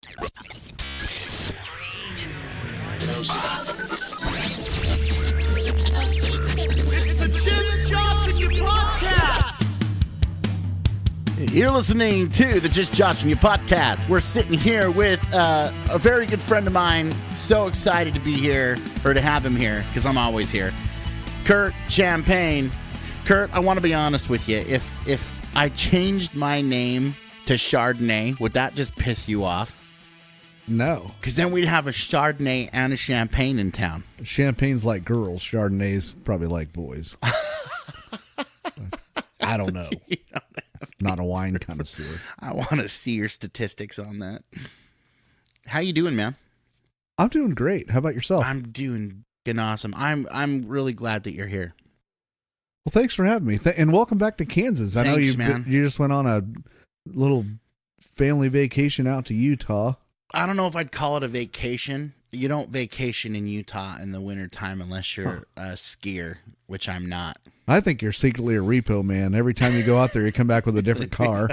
It's the JJYP podcast. You're listening to the Just Joshing You podcast. We're sitting here with a very good friend of mine. So excited to be here, or to have him here, because I'm always here. Kurt Champagne. Kurt, I want to be honest with you. If I changed my name to Chardonnay, would that just piss you off? No. Because then we'd have a Chardonnay and a Champagne in town. Champagne's like girls. Chardonnay's probably like boys. I don't know. Not a wine connoisseur. I want to see your statistics on that. How you doing, man? I'm doing great. How about yourself? I'm doing awesome. I'm really glad that you're here. Well, thanks for having me. And welcome back to Kansas. I know you just went on a little family vacation out to Utah. I don't know if I'd call it a vacation. You don't vacation in Utah in the wintertime unless you're a skier, which I'm not. I think you're secretly a repo man. Every time you go out there, you come back with a different car.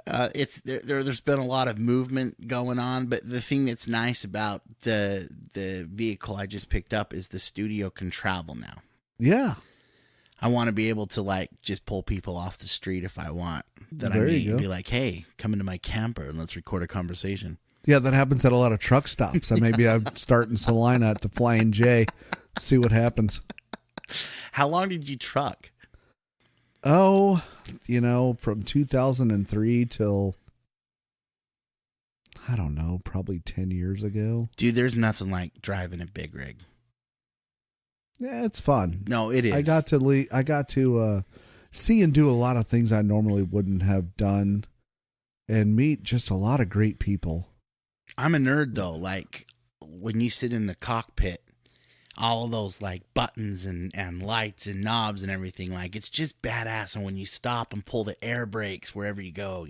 There's been a lot of movement going on, but the thing that's nice about the vehicle I just picked up is the studio can travel now. Yeah. I want to be able to just pull people off the street if I want. That There I meet you go. and be like, hey, come into my camper and let's record a conversation. Yeah, that happens at a lot of truck stops. So maybe I'd start in Salina at the Flying J, see what happens. How long did you truck? Oh, from 2003 till, I don't know, probably 10 years ago. Dude, there's nothing like driving a big rig. Yeah, it's fun. No, it is. I got to see and do a lot of things I normally wouldn't have done and meet just a lot of great people. I'm a nerd, though. Like, when you sit in the cockpit, all of those, buttons and lights and knobs and everything, it's just badass. And when you stop and pull the air brakes wherever you go,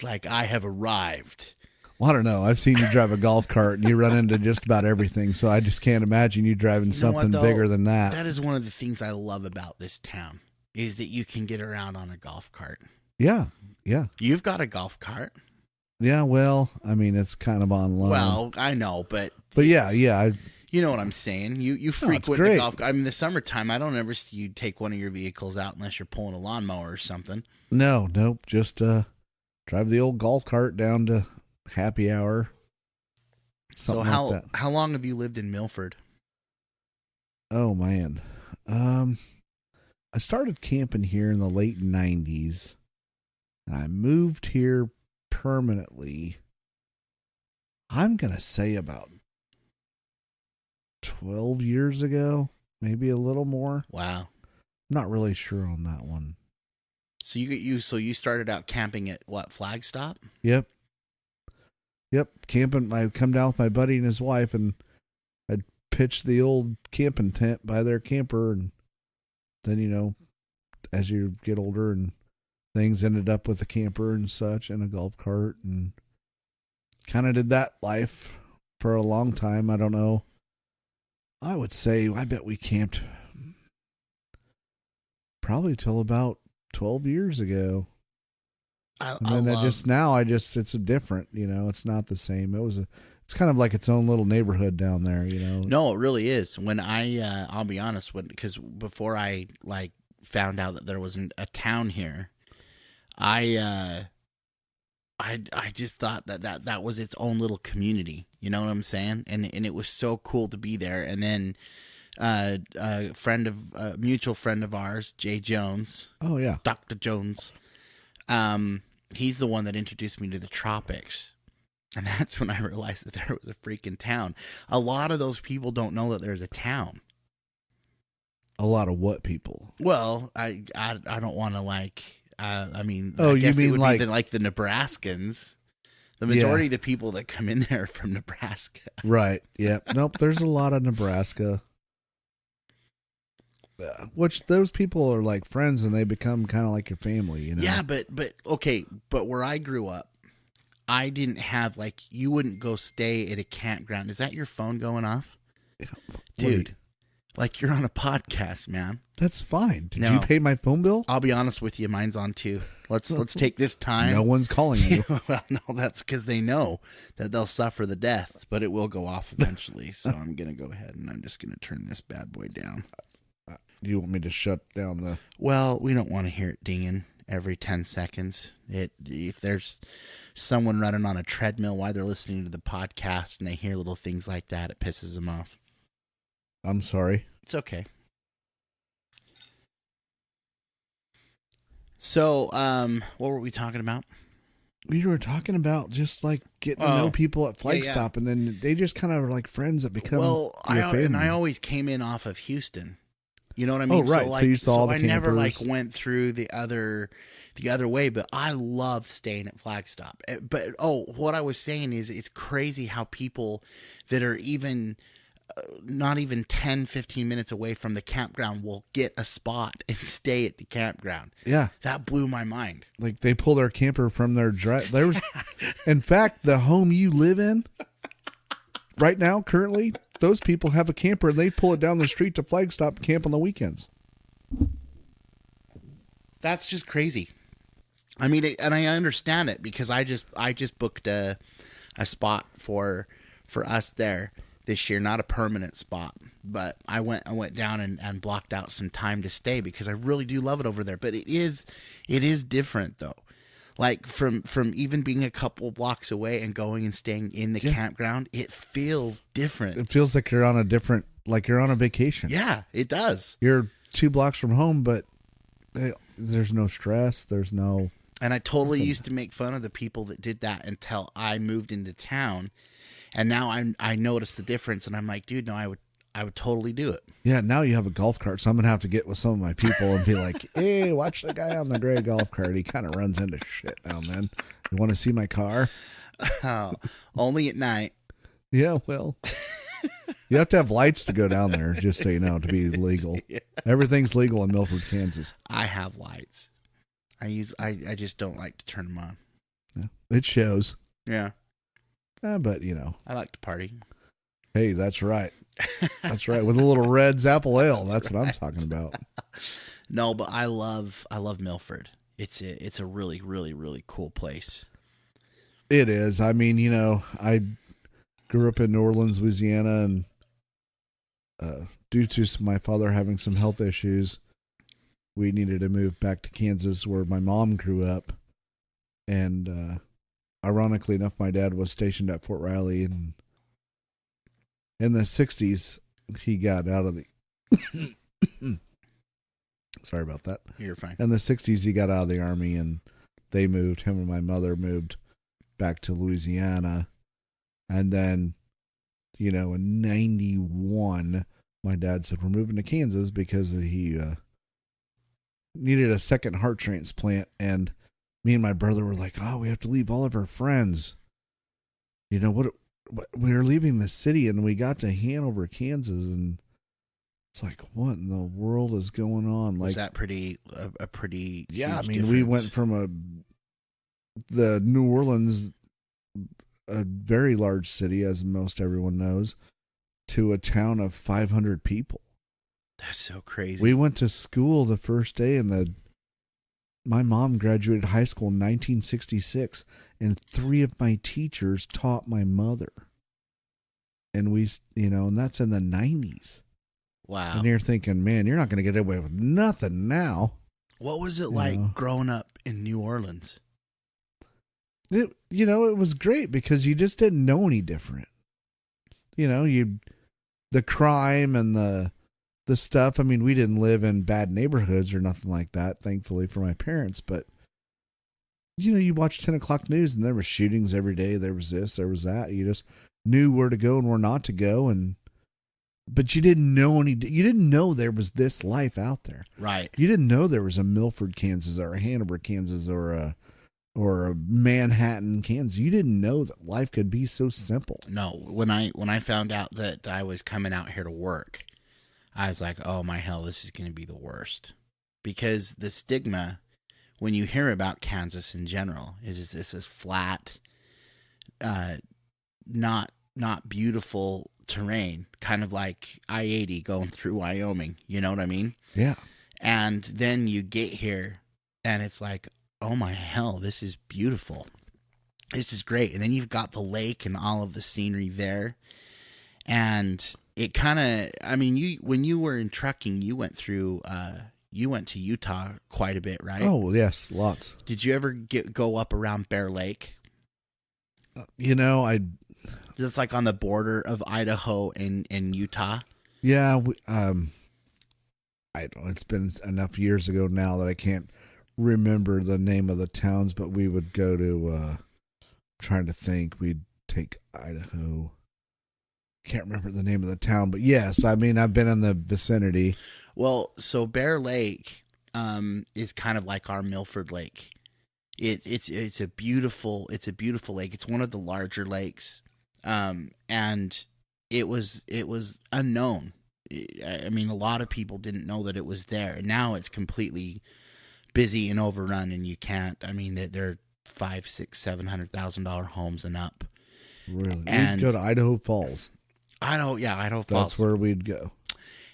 I have arrived. Well, I don't know. I've seen you drive a golf cart and you run into just about everything. So I just can't imagine you driving something bigger than that. That is one of the things I love about this town is that you can get around on a golf cart. Yeah. Yeah. You've got a golf cart. Yeah. Well, I mean, it's kind of on loan. Well, I know, but yeah. You know what I'm saying? You frequent the golf. I mean, the summertime, I don't ever see you take one of your vehicles out unless you're pulling a lawnmower or something. Nope. Just drive the old golf cart down to happy hour. So how long have you lived in Milford? Oh man, I started camping here in the late 90s, and I moved here permanently. I'm gonna say about 12 years ago, maybe a little more. Wow. Not really sure on that one. So you started out camping at what, Flagstop? Yep. Camping. I come down with my buddy and his wife, and I'd pitch the old camping tent by their camper, and then as you get older and things, ended up with a camper and such and a golf cart, and kind of did that life for a long time. I don't know. I would say, I bet we camped probably till about 12 years ago. It's a different, it's not the same. It's kind of like its own little neighborhood down there, No, it really is. When I'll be honest, because before I found out that there wasn't a town here, I just thought that was its own little community. You know what I'm saying? And it was so cool to be there. And then a mutual friend of ours, Jay Jones. Oh yeah, Dr. Jones. He's the one that introduced me to the tropics. And that's when I realized that there was a freaking town. A lot of those people don't know that there's a town. A lot of what people? Well, I don't want to I guess you mean it would be the Nebraskans. The majority of the people that come in there are from Nebraska. Right. Yeah. Nope. There's a lot of Nebraska. Which those people are like friends, and they become kind of like your family, Yeah, but where I grew up, I didn't have you wouldn't go stay at a campground. Is that your phone going off? Yeah. Dude, Like you're on a podcast, man. That's fine. Did No. you pay my phone bill? I'll be honest with you, mine's on too. Let's take this time. No one's calling you. Well, no, that's because they know that they'll suffer the death, but it will go off eventually. So I'm gonna go ahead and I'm just gonna turn this bad boy down. Do you want me to shut down the... Well, we don't want to hear it dinging every 10 seconds. If there's someone running on a treadmill while they're listening to the podcast and they hear little things like that, it pisses them off. I'm sorry. It's okay. So, what were we talking about? We were talking about just like getting to know people at Flagstop, and then they just kind of are like friends that become your family. And I always came in off of Houston. You know what I mean? Oh, right. So you saw the I never campers. went through the other way, but I love staying at Flagstop. But what I was saying is it's crazy how people that are even not even 10, 15 minutes away from the campground will get a spot and stay at the campground. Yeah. That blew my mind. Like they pull their camper from their drive. In fact, the home you live in right now, currently, those people have a camper and they pull it down the street to Flagstop and camp on the weekends. That's just crazy. I mean, and I understand it because I just booked a spot for us there this year, not a permanent spot, but I went down and blocked out some time to stay because I really do love it over there. But it is different though. Like from even being a couple blocks away and going and staying in the campground, it feels different. It feels like you're on a vacation. Yeah, it does. You're 2 blocks from home, but there's no stress. There's no. And I totally used to make fun of the people that did that until I moved into town. And now I notice the difference, and I'm like, dude, no, I would totally do it. Yeah, now you have a golf cart, so I'm gonna have to get with some of my people and be like, hey, watch the guy on the gray golf cart. He kind of runs into shit now and then. You want to see my car? Only at night. Yeah, well, you have to have lights to go down there, just so you know, to be legal. Yeah. Everything's legal in Milford, Kansas. I have lights. I just don't like to turn them on. Yeah, it shows. Yeah. But, you know. I like to party. Hey, that's right. That's right. With a little red Apple Ale. That's what I'm talking about. No, but I love Milford. It's a really, really, really cool place. It is. I mean, you know, I grew up in New Orleans, Louisiana, and due to my father having some health issues, we needed to move back to Kansas where my mom grew up. And ironically enough, my dad was stationed at Fort Riley, and in the 60s, he got out of the... Sorry about that. You're fine. In the 60s, he got out of the Army, and him and my mother moved back to Louisiana. And then, you know, in 91, my dad said, we're moving to Kansas because he needed a second heart transplant. And me and my brother were like, oh, we have to leave all of our friends. You know, what we were leaving the city, and we got to Hanover, Kansas, and it's like, what in the world is going on? Like, was that pretty a pretty yeah? I huge mean, difference? we went from the New Orleans, a very large city, as most everyone knows, to a town of 500 people. That's so crazy. We went to school the first day, and my mom graduated high school in 1966, and 3 of my teachers taught my mother. And we, you know, and that's in the 90s. Wow. And you're thinking, man, you're not going to get away with nothing now. What was it like growing up in New Orleans? It was great because you just didn't know any different. You know, the crime and the stuff. I mean, we didn't live in bad neighborhoods or nothing like that, thankfully for my parents. But, you know, you watch 10 o'clock news and there were shootings every day. There was this, there was that. You just knew where to go and where not to go. But you didn't know you didn't know there was this life out there. Right. You didn't know there was a Milford, Kansas, or a Hanover, Kansas, or a Manhattan, Kansas. You didn't know that life could be so simple. No, when I found out that I was coming out here to work, I was like, oh my hell, this is going to be the worst. Because the stigma, when you hear about Kansas in general, is this is flat, not not beautiful terrain, kind of like I-80 going through Wyoming. You know what I mean? Yeah. And then you get here and it's like, oh my hell, this is beautiful. This is great. And then you've got the lake and all of the scenery there. And it kind of, I mean, when you were in trucking, you went to Utah quite a bit, right? Oh, yes, lots. Did you ever go up around Bear Lake? It's like on the border of Idaho and Utah. Yeah, I don't know. It's been enough years ago now that I can't remember the name of the towns, but we would go to, trying to think, we'd take Idaho. Can't remember the name of the town, but yes, I mean, I've been in the vicinity. Well, so Bear Lake is kind of like our Milford Lake. It's a beautiful lake. It's one of the larger lakes, and it was unknown. I mean, a lot of people didn't know that it was there, and now it's completely busy and overrun, and you can't. I mean, they're $500,000-$700,000 homes and up. Really, and we'd go to Idaho Falls. Idaho Falls. That's where we'd go.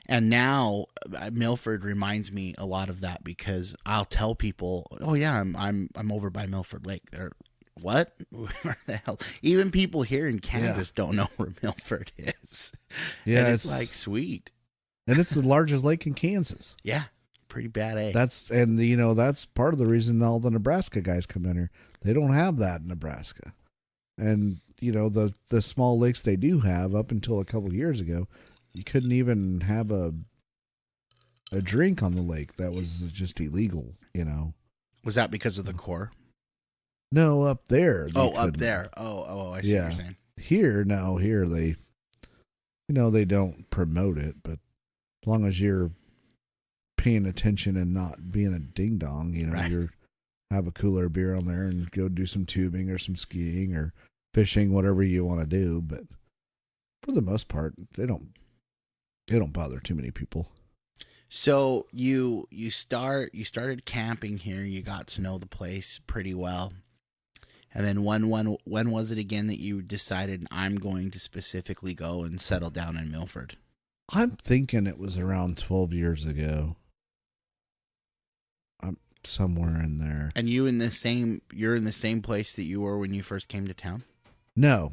And now Milford reminds me a lot of that, because I'll tell people, "Oh yeah, I'm over by Milford Lake." They're, what? Where the hell? Even people here in Kansas don't know where Milford is. Yeah, and it's like sweet. And it's the largest lake in Kansas. Yeah, pretty bad. That's part of the reason all the Nebraska guys come in here. They don't have that in Nebraska. And the small lakes they do have, up until a couple of years ago, you couldn't even have a drink on the lake. That was just illegal, Was that because of the Corps? No, up there. Up there. Oh, I see what you're saying. Here they, they don't promote it, but as long as you're paying attention and not being a ding dong, right. You have a cooler beer on there and go do some tubing or some skiing or fishing, whatever you want to do. But for the most part, they don't bother too many people. So you started camping here. You got to know the place pretty well. And then when was it again that you decided, I'm going to specifically go and settle down in Milford? I'm thinking it was around 12 years ago. I'm somewhere in there. And you're in the same place that you were when you first came to town? No.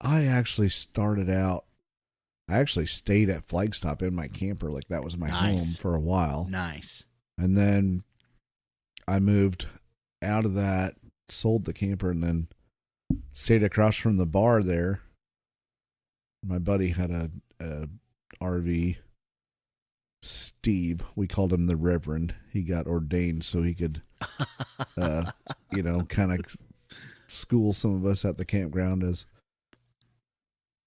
I actually stayed at Flagstop in my camper. Like, that was my home for a while. Nice. And then I moved out of that, sold the camper, and then stayed across from the bar there. My buddy had a RV. Steve, we called him the Reverend. He got ordained so he could, kind of school some of us at the campground.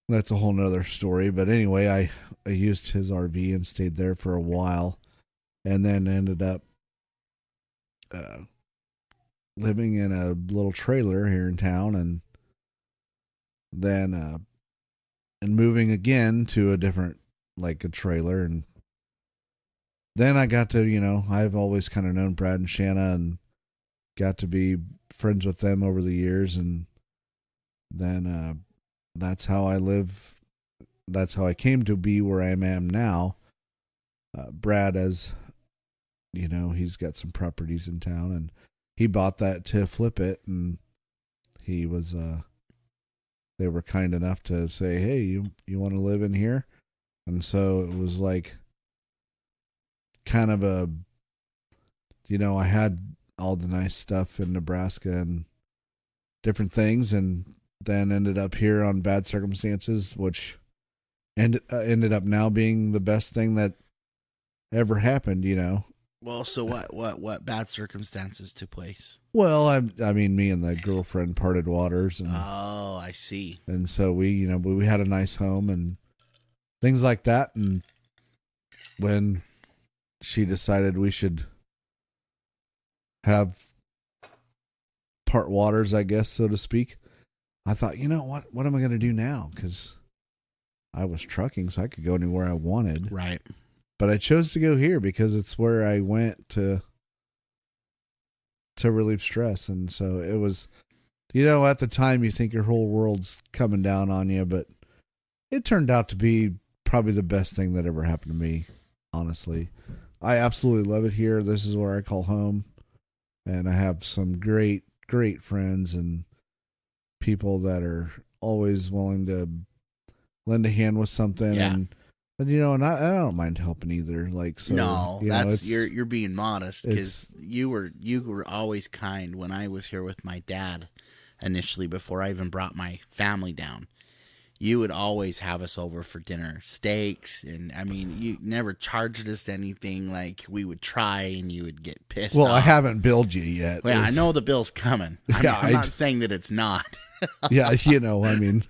That's a whole nother story. But anyway, I used his RV and stayed there for a while, and then ended up living in a little trailer here in town, and then and moving again to a different, like a trailer. And then I got to, I've always kind of known Brad and Shanna and got to be friends with them over the years. And then that's how I live. That's how I came to be where I am now. Brad, as he's got some properties in town, and he bought that to flip it. And he was, they were kind enough to say, "Hey, you want to live in here?" And so it was like kind of I had all the nice stuff in Nebraska and different things, and then ended up here on bad circumstances, which ended up now being the best thing that ever happened, Well, so what bad circumstances took place? Well, I mean, me and the girlfriend parted waters, and oh, I see. And so we had a nice home and things like that. And when she decided we should have part waters, I guess, so to speak, I thought, what am I going to do now? Because I was trucking, so I could go anywhere I wanted. Right. But I chose to go here because it's where I went to relieve stress. And so it was You know, at the time you think your whole world's coming down on you, but it turned out to be probably the best thing that ever happened to me, honestly. I absolutely love it here. This is where I call home. And I have some great, great friends and people that are always willing to lend a hand with something. Yeah. And you know, and I don't mind helping either. Like, so, no, you know, that's you're being modest, because you were always kind when I was here with my dad initially, before I even brought my family down. You would always have us over for dinner, steaks, and I mean, you never charged us anything. Like, we would try, and you would get pissed off. I haven't billed you yet. Well, I know the bill's coming. I'm not saying that it's not. Yeah, you know, I mean,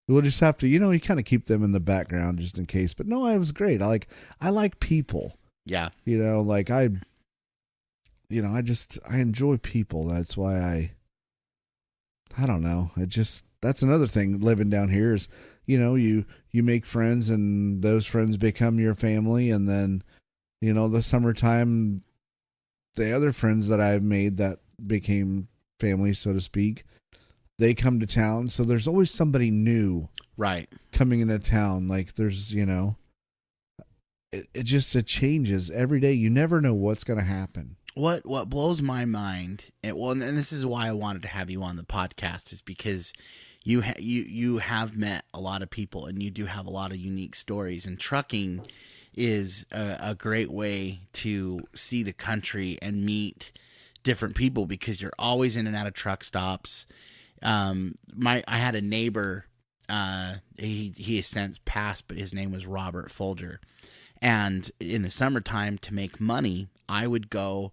we'll just have to, you know, you kind of keep them in the background just in case. But no, it was great. I like people. Yeah. You know, like I enjoy people. That's why I don't know. That's another thing living down here is, you know, you make friends and those friends become your family. And then, you know, the summertime, the other friends that I've made that became family, so to speak, they come to town. So there's always somebody new, right, coming into town. Like, there's, you know, it changes every day. You never know what's going to happen. What blows my mind, and this is why I wanted to have you on the podcast, is because you have met a lot of people, and you do have a lot of unique stories, and trucking is a great way to see the country and meet different people, because you're always in and out of truck stops. I had a neighbor, he has since passed, but his name was Robert Folger. And in the summertime, to make money, I would go,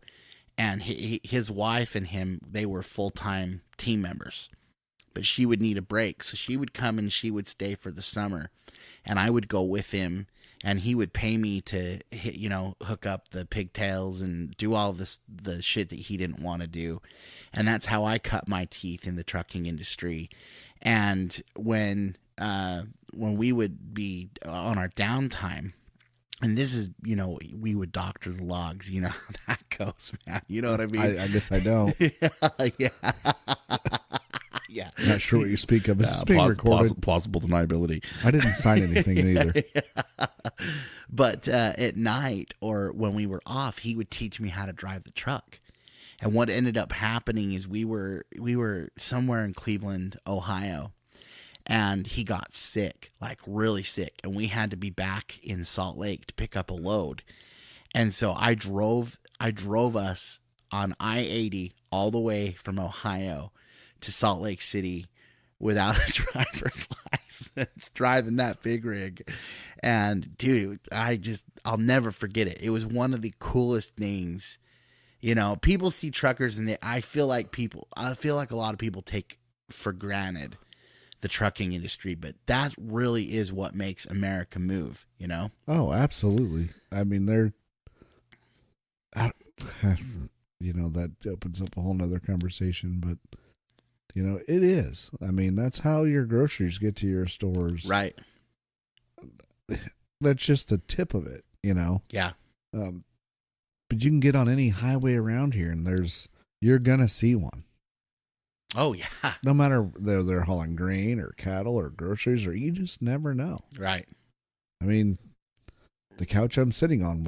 and his wife and him, they were full-time team members, but she would need a break. So she would come and she would stay for the summer, and I would go with him, and he would pay me to, you know, hook up the pigtails and do all of the shit that he didn't want to do. And that's how I cut my teeth in the trucking industry. And when we would be on our downtime, and this is, you know, we would doctor the logs. You know how that goes, man. You know what I mean? I guess I don't. Yeah. Yeah. Not sure what you speak of. This is being recorded. Plausible deniability. I didn't sign anything either. But at night, or when we were off, he would teach me how to drive the truck. And what ended up happening is we were somewhere in Cleveland, Ohio, and he got sick, like really sick, and we had to be back in Salt Lake to pick up a load. And so I drove us on I-80 all the way from Ohio to Salt Lake City without a driver's license, driving that big rig. And dude, I'll never forget it. It was one of the coolest things. You know, people see truckers, and I feel like a lot of people take for granted the trucking industry, but that really is what makes America move, you know? Oh, absolutely. I mean, you know, that opens up a whole nother conversation, but you know, it is. I mean, that's how your groceries get to your stores. Right. That's just the tip of it, you know? Yeah. But you can get on any highway around here, and you're going to see one. Oh, yeah. No matter whether they're hauling grain or cattle or groceries, or you just never know. Right. I mean, the couch I'm sitting on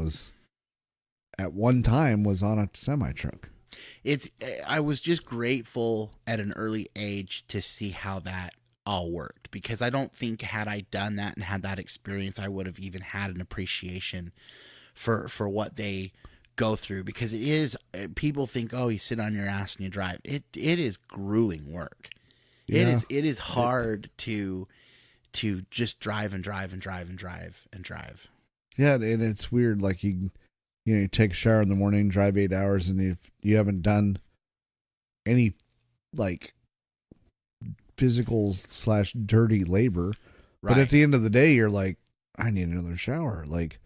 at one time was on a semi-truck. I was just grateful at an early age to see how that all worked, because I don't think had I done that and had that experience, I would have even had an appreciation for what they go through, because it is, people think, oh, you sit on your ass and you drive. It is grueling work. Yeah. It is hard to just drive and drive and drive and drive and drive. Yeah, and it's weird. Like you take a shower in the morning, drive 8 hours, and you haven't done any like physical / dirty labor. Right. But at the end of the day, you're like, I need another shower. Like,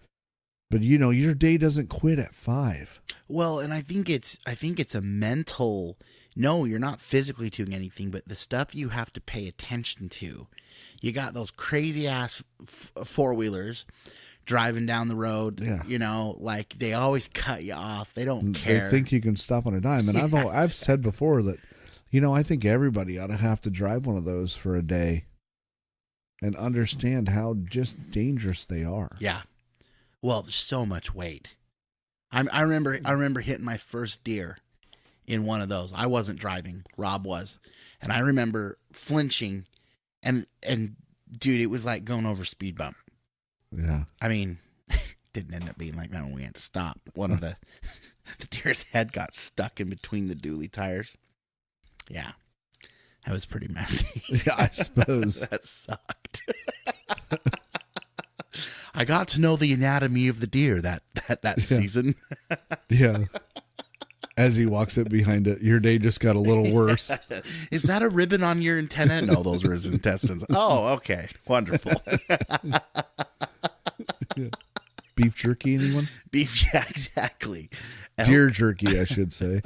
but you know, your day doesn't quit at 5. Well, and I think it's a mental. No, you're not physically doing anything, but the stuff you have to pay attention to. You got those crazy ass 4-wheelers driving down the road. Yeah. You know, like they always cut you off. They don't care. They think you can stop on a dime. And I've said before that, I think everybody ought to have to drive one of those for a day and understand how just dangerous they are. Yeah. Well, there's so much weight. I remember hitting my first deer in one of those. I wasn't driving. Rob was. And I remember flinching and dude, it was like going over a speed bump. Yeah. I mean, didn't end up being like that when we had to stop. One of the deer's head got stuck in between the dually tires. Yeah. That was pretty messy. Yeah, I suppose. That sucked. I got to know the anatomy of the deer that season. Yeah. As he walks up behind it, your day just got a little worse. Is that a ribbon on your antenna? No, those were his intestines. Oh, okay. Wonderful. Yeah. Beef jerky, anyone? Beef, yeah, exactly. Deer jerky, I should say.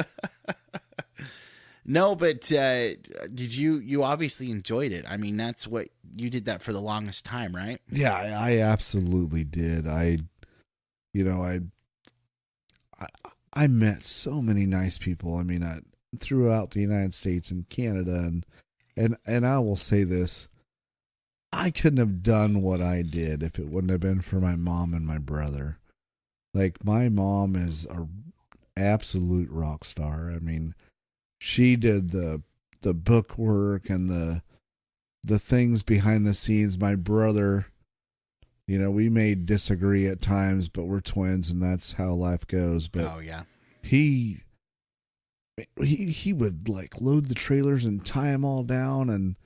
No, but did you obviously enjoyed it? I mean, that's what you did that for the longest time, right? Yeah, I absolutely did. I met so many nice people. I mean, throughout the United States and Canada, and I will say this: I couldn't have done what I did if it wouldn't have been for my mom and my brother. Like, my mom is a absolute rock star. I mean, she did the book work and the things behind the scenes. My brother, we may disagree at times, but we're twins and that's how life goes. But oh yeah, he would like load the trailers and tie them all down, and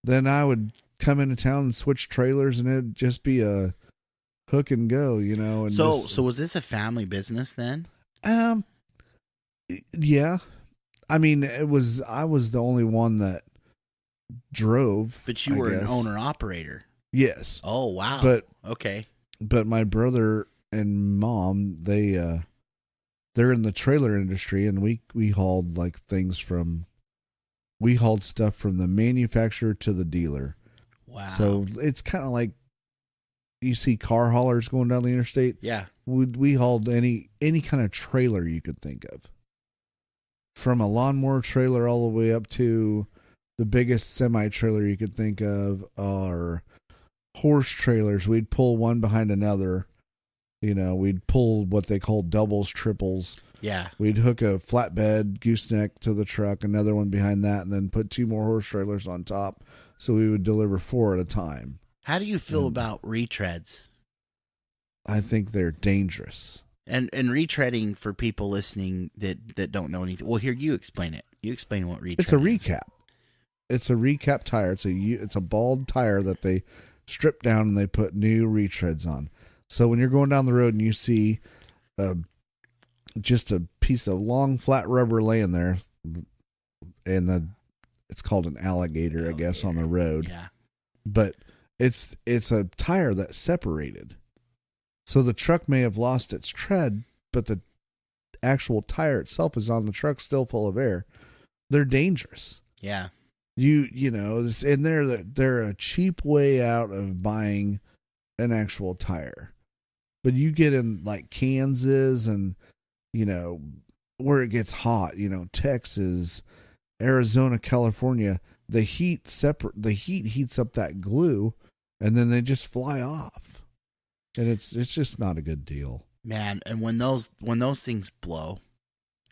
then I would come into town and switch trailers, and it'd just be a hook and go, And so was this a family business then? Yeah. I mean, I was the only one that drove. But you were an owner operator. Yes. Oh wow. But okay. But my brother and mom, they're in the trailer industry, and we hauled we hauled stuff from the manufacturer to the dealer. Wow. So it's kind of like you see car haulers going down the interstate. Yeah. We hauled any kind of trailer you could think of. From a lawnmower trailer all the way up to the biggest semi-trailer you could think of, or horse trailers. We'd pull one behind another. We'd pull what they call doubles, triples. Yeah. We'd hook a flatbed gooseneck to the truck, another one behind that, and then put 2 more horse trailers on top. So we would deliver 4 at a time. How do you feel about retreads? I think they're dangerous. And retreading, for people listening that don't know anything. Well, here, you explain it. You explain what retread is. It's a is. recap. It's a recap tire. It's a bald tire that they strip down and they put new retreads on. So when you're going down the road and you see just a piece of long flat rubber laying there, and it's called an alligator, I guess, on the road. Yeah. But it's a tire that's separated. So the truck may have lost its tread, but the actual tire itself is on the truck, still full of air. They're dangerous. Yeah. And they're a cheap way out of buying an actual tire. But you get in like Kansas and, where it gets hot, Texas, Arizona, California, the heat heats up that glue, and then they just fly off. And it's just not a good deal. Man, and when those things blow,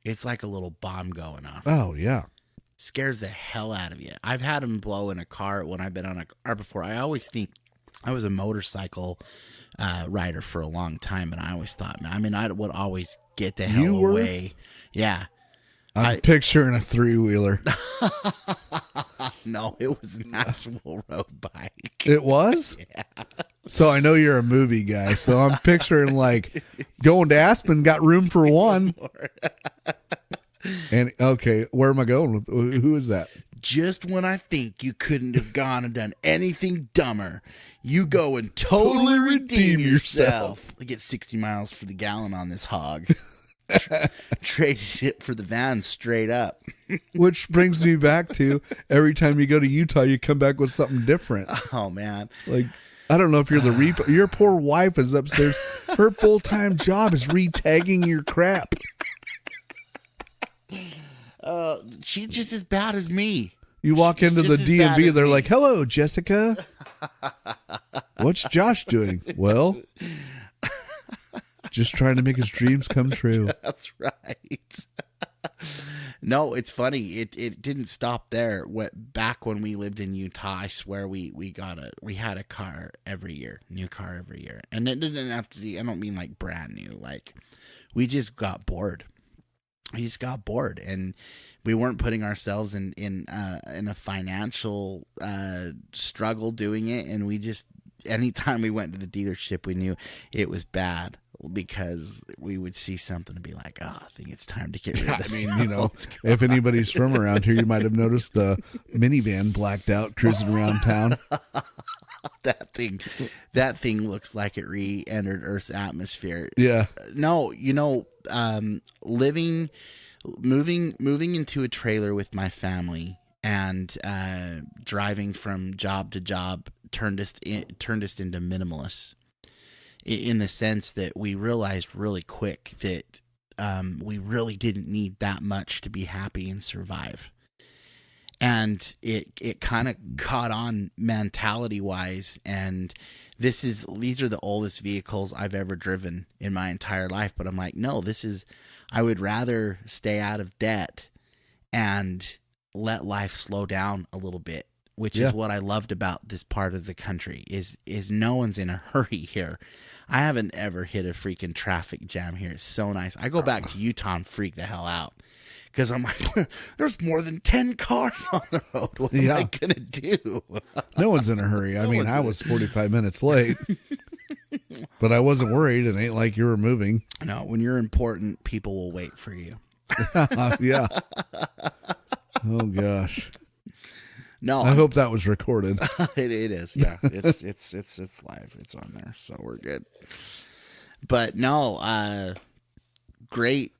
it's like a little bomb going off. Oh, yeah. Scares the hell out of you. I've had them blow in a car when I've been on a car before. I always think I was a motorcycle rider for a long time, and I always thought, I would always get the hell away. Yeah. I'm picturing a 3-wheeler. No, it was an actual road bike. It was? Yeah. So I know you're a movie guy, so I'm picturing like going to Aspen, got room for one. And okay, where am I going with? Who is that? Just when I think you couldn't have gone and done anything dumber, you go and totally redeem yourself. I get 60 miles for the gallon on this hog. Traded it for the van straight up. Which brings me back to every time you go to Utah, you come back with something different. Oh man! Like, I don't know if you're the repo. Your poor wife is upstairs. Her full-time job is re-tagging your crap. She's just as bad as me. You walk into the just as bad DMV, as they're me. like, "Hello, Jessica. What's Josh doing?" Well, just trying to make his dreams come true. That's right. No, it's funny. It didn't stop there. Back when we lived in Utah, I swear we had a car every year, new car every year, and it didn't have to be. I don't mean like brand new. Like we just got bored. We just got bored, and we weren't putting ourselves in a financial struggle doing it. And we just, anytime we went to the dealership, we knew it was bad, because we would see something and be like, "Oh, I think it's time to get rid of it." I mean, you know, if anybody's from around here, you might have noticed the minivan blacked out cruising around town. that thing looks like it re-entered Earth's atmosphere. Yeah. No, moving into a trailer with my family and driving from job to job turned us into minimalists, in the sense that we realized really quick that we really didn't need that much to be happy and survive. And it kind of caught on mentality wise. And these are the oldest vehicles I've ever driven in my entire life. But I'm like, no, I would rather stay out of debt and let life slow down a little bit, which is what I loved about this part of the country is no one's in a hurry here. I haven't ever hit a freaking traffic jam here. It's so nice. I go back to Utah and freak the hell out, because I'm like, there's more than 10 cars on the road. What am I going to do? No one's in a hurry. I mean, I was 45 minutes late, but I wasn't worried. It ain't like you were moving. No, when you're important, people will wait for you. Yeah. Oh, gosh. No, I hope that was recorded. it is. Yeah, it's live. It's on there, so we're good. But no, great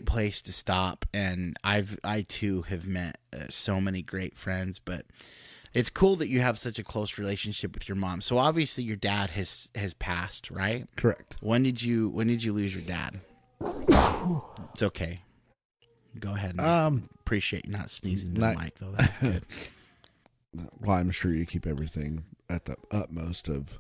place to stop, and I too have met so many great friends. But it's cool that you have such a close relationship with your mom. So obviously your dad has passed, right? Correct. When did you lose your dad? It's okay. Go ahead. And appreciate you not sneezing in the mic, though. That's good. Well, I'm sure you keep everything at the utmost of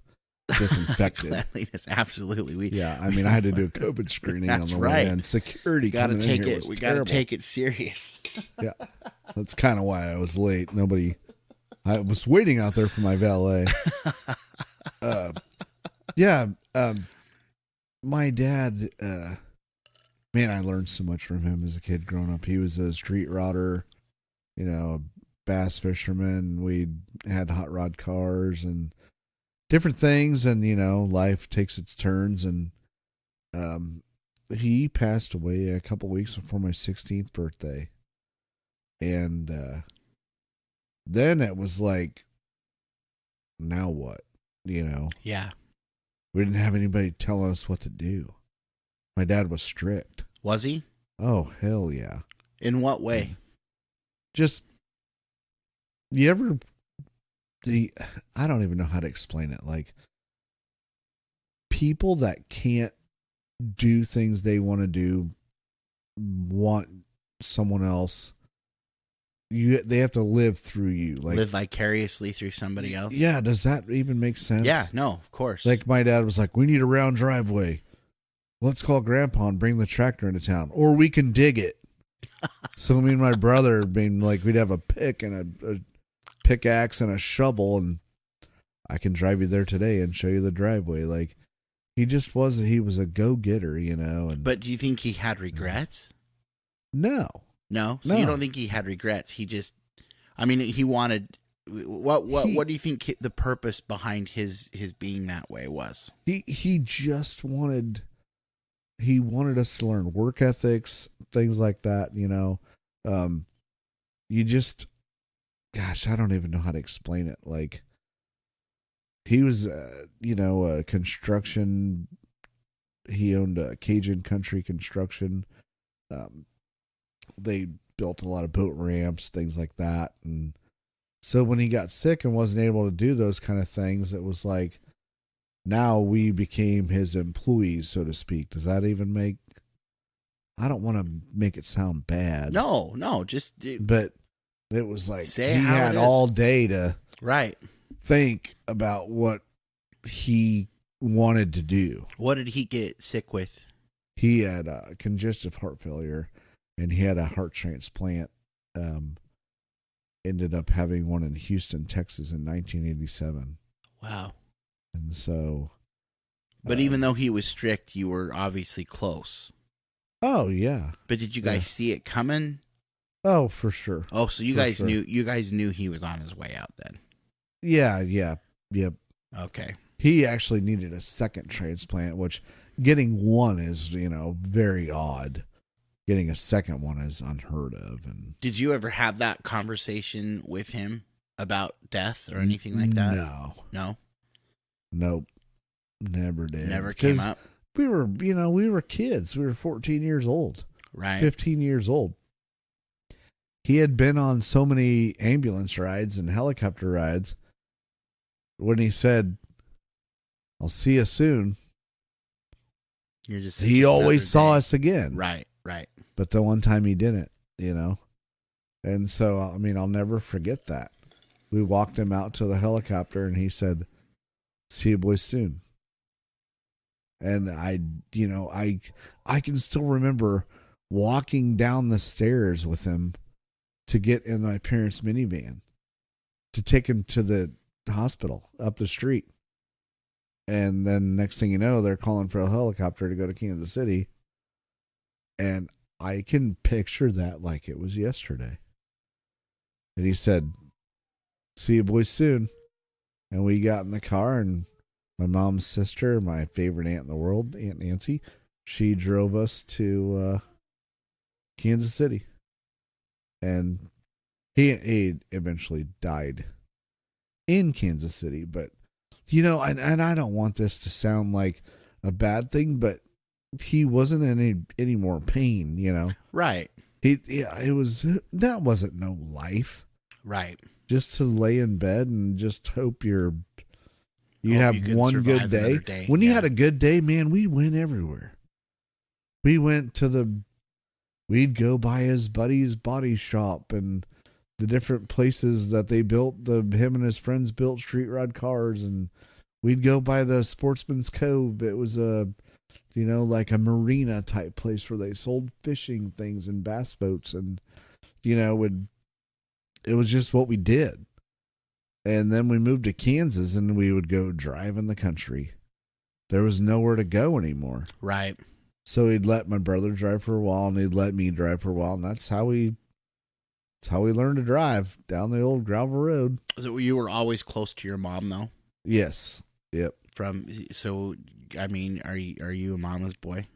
disinfected. Cleanliness, absolutely. I mean, I had to do a COVID screening on the way in. Security coming in here was we terrible. gotta take it serious. Yeah, that's kind of why I was late. I was waiting out there for my valet. My dad, man, I learned so much from him as a kid growing up. He was a street rodder, a bass fisherman. We had hot rod cars and different things, and life takes its turns. And he passed away a couple weeks before my 16th birthday, and then it was like, now what? Yeah. We didn't have anybody telling us what to do. My dad was strict. Was he? Oh, hell yeah. In what way? Just, I don't even know how to explain it. Like, people that can't do things they want to do want someone else. They have to live through you. Like, live vicariously through somebody else? Yeah, does that even make sense? Yeah, no, of course. Like, my dad was like, we need a round driveway. Let's call Grandpa and bring the tractor into town. Or we can dig it. So me and my brother, we'd have a pick and a pickaxe and a shovel, and I can drive you there today and show you the driveway. Like, he was a go-getter, And, but do you think he had regrets? No. No? So you don't think he had regrets? He just, he wanted, what do you think the purpose behind his being that way was? He just wanted us to learn work ethics, things like that, gosh, I don't even know how to explain it. Like, he was, a construction, he owned a Cajun Country Construction. They built a lot of boat ramps, things like that. And so when he got sick and wasn't able to do those kind of things, it was like, now we became his employees, so to speak. Does that even make I don't want to make it sound bad. No, just But it was like say he how had it is. all day to Right. think about what he wanted to do. What did he get sick with? He had congestive heart failure, and he had a heart transplant. Ended up having one in Houston, Texas in 1987. Wow. And so... But even though he was strict, you were obviously close. Oh, yeah. But did you guys see it coming? Oh, for sure. Oh, so you For guys sure. knew he was on his way out then. Yeah. Yep. Okay. He actually needed a second transplant, which getting one is, very odd. Getting a second one is unheard of. And Did you ever have that conversation with him about death or anything like that? No. Nope. Never did. Never came up. We were kids. We were 14 years old. Right. 15 years old. He had been on so many ambulance rides and helicopter rides. When he said, "I'll see you soon," he always saw us again. Right. But the one time he didn't, And so, I'll never forget that. We walked him out to the helicopter and he said, "See you boys soon." And I can still remember walking down the stairs with him to get in my parents' minivan to take him to the hospital up the street. And then next thing you know, they're calling for a helicopter to go to Kansas City. And I can picture that like it was yesterday. And he said, "See you boys soon." And we got in the car, and my mom's sister, my favorite aunt in the world, Aunt Nancy, she drove us to Kansas City. And he eventually died in Kansas City. But, and I don't want this to sound like a bad thing, but he wasn't in any more pain, Right. That wasn't no life. Right. Just to lay in bed and just hope you have one good day. When you had a good day, man, we went everywhere. We'd go by his buddy's body shop and the different places that they built, him and his friends built street rod cars, and we'd go by the Sportsman's Cove. It was like a marina type place where they sold fishing things and bass boats, and, it was just what we did. And then we moved to Kansas and we would go drive in the country. There was nowhere to go anymore. Right. So he'd let my brother drive for a while and he'd let me drive for a while. And that's how we learned to drive down the old gravel road. So you were always close to your mom though? Yes. Yep. Are you a mama's boy?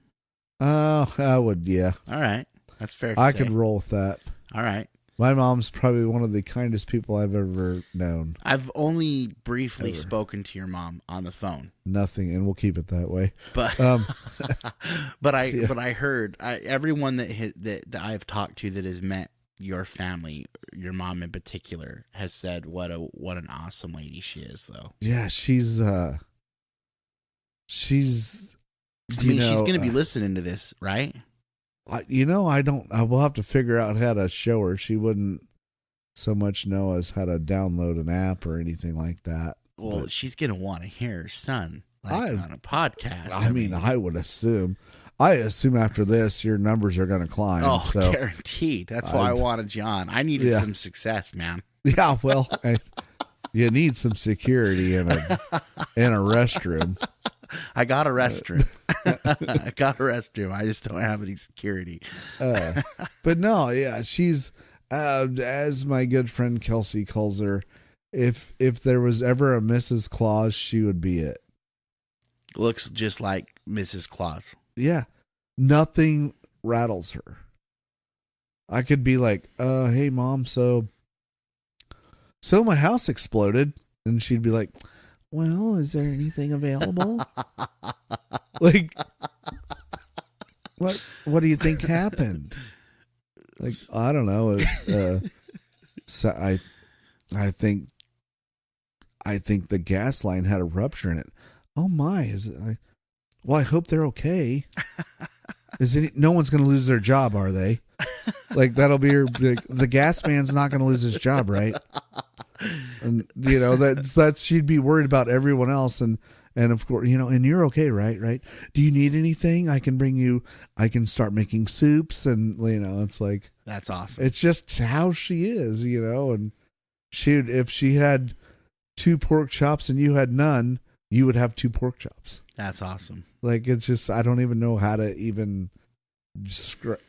I would, yeah. All right. That's fair to I say. could roll with that. All right. My mom's probably one of the kindest people I've ever known. I've only briefly spoken to your mom on the phone. Nothing, and we'll keep it that way. But but I heard everyone that I've talked to that has met your family, your mom in particular, has said what an awesome lady she is, though. Yeah, she's she's going to be listening to this, right? I will have to figure out how to show her. She wouldn't so much know as how to download an app or anything like that. Well, she's going to want to hear her son on a podcast. I would assume. I assume after this, your numbers are going to climb. Oh, so. Guaranteed. That's why I wanted you on. I needed some success, man. Yeah, well, you need some security in a restroom. I got a restroom. I just don't have any security. But no, yeah, she's as my good friend Kelsey calls her. If there was ever a Mrs. Claus, she would be it. Looks just like Mrs. Claus. Yeah, nothing rattles her. I could be like, "Hey, Mom, so my house exploded," and she'd be like, "Well, is there anything available?" Like, what do you think happened? Like, I don't know. So I think the gas line had a rupture in it. Oh my! Well, I hope they're okay. No one's going to lose their job, are they? Like, that'll be the gas man's not going to lose his job, right? And, you know, that's she'd be worried about everyone else. And of course, you know, and you're okay, right? Right. Do you need anything? I can start making soups. And, you know, it's like, that's awesome. It's just how she is, you know, and if she had 2 pork chops and you had none, you would have 2 pork chops. That's awesome. Like, it's just, I don't even know how to even describe.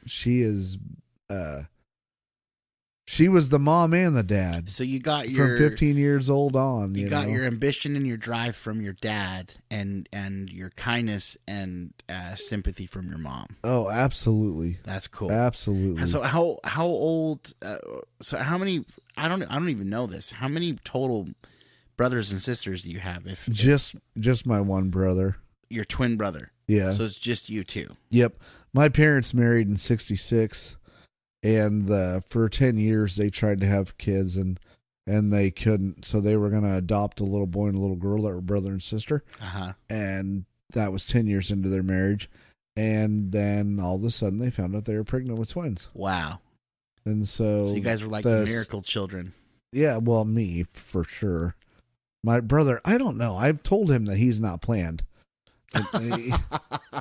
She was the mom and the dad. So you got your, from 15 years old on. You got your ambition and your drive from your dad, and your kindness and sympathy from your mom. Oh, absolutely. That's cool. Absolutely. So how old? So how many? I don't even know this. How many total brothers and sisters do you have? If just my one brother. Your twin brother. Yeah. So it's just you two. Yep. My parents married in 1966. And for 10 years, they tried to have kids, and they couldn't. So they were going to adopt a little boy and a little girl that were brother and sister. Uh-huh. And that was 10 years into their marriage. And then all of a sudden, they found out they were pregnant with twins. Wow. And so you guys were like the miracle children. Yeah, well, me, for sure. My brother, I don't know. I've told him that he's not planned.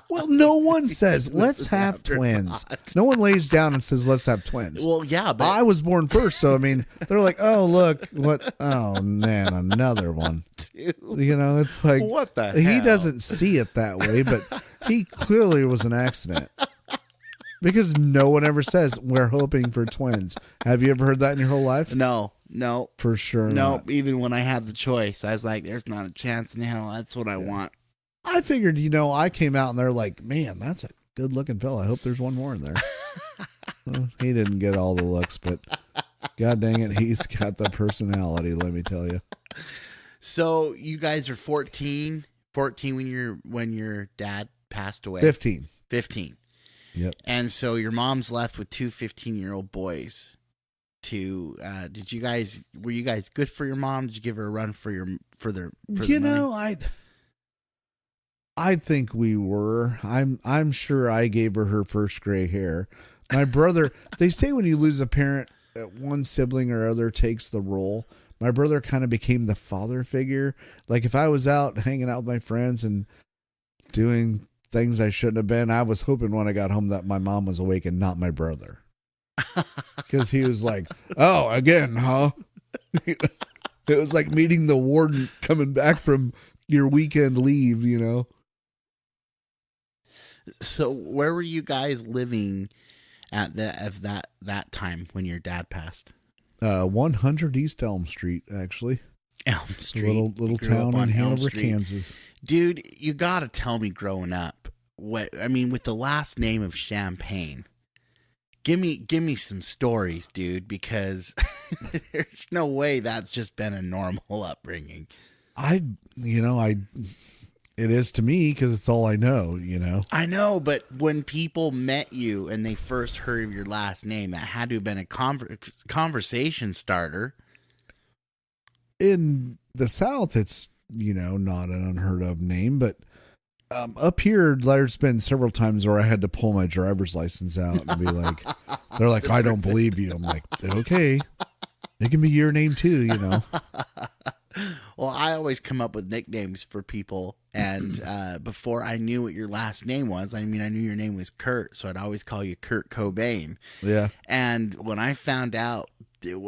Well, no one says let's have twins. No one lays down and says let's have twins. Well, yeah, but I was born first, so I mean, they're like, oh look, what? Oh man, another one. Dude. You know, it's like what the he hell? doesn't see it that way, but he clearly was an accident. Because no one ever says we're hoping for twins. Have you ever heard that in your whole life? No, for sure. No, not. even when I had the choice, I was like, "There's not a chance in hell. That's what I want." I figured, you know, I came out and they're like, man, that's a good looking fella. I hope there's one more in there. Well, he didn't get all the looks, but God dang it, he's got the personality, let me tell you. So you guys are 14 when your dad passed away. 15. Yep. And so your mom's left with 2 15-year-old boys. Were you guys good for your mom? Did you give her a run for the money? I think we were. I'm sure I gave her first gray hair. My brother, they say when you lose a parent, one sibling or other takes the role. My brother kind of became the father figure. Like if I was out hanging out with my friends and doing things I shouldn't have been, I was hoping when I got home that my mom was awake and not my brother. Because he was like, oh, again, huh? It was like meeting the warden coming back from your weekend leave, you know? So where were you guys living at that time when your dad passed? 100 East Elm Street, actually. Elm Street. Little town in Hanover, Kansas. Dude, you got to tell me growing up, with the last name of Champagne, give me some stories, dude, because there's no way that's just been a normal upbringing. It is to me because it's all I know, you know. I know, but when people met you and they first heard of your last name, that had to have been a conversation starter. In the South, it's, you know, not an unheard of name, but up here, there's been several times where I had to pull my driver's license out and be like, they're like, I don't believe you. I'm like, okay, it can be your name too, you know. Well, I always come up with nicknames for people, and before I knew what your last name was, I knew your name was Kurt, so I'd always call you Kurt Cobain. Yeah. And when I found out,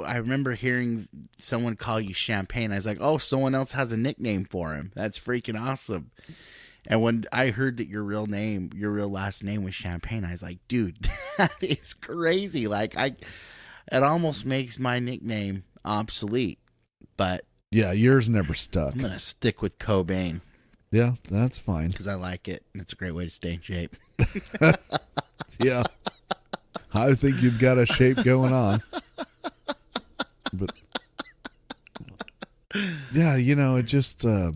I remember hearing someone call you Champagne. I was like, oh, someone else has a nickname for him. That's freaking awesome. And when I heard that your real last name was Champagne, I was like, dude, that is crazy. Like, it almost makes my nickname obsolete, but yeah, yours never stuck. I'm going to stick with Cobain. Yeah, that's fine. Because I like it, and it's a great way to stay in shape. Yeah. I think you've got a shape going on. But, yeah, you know, it just, I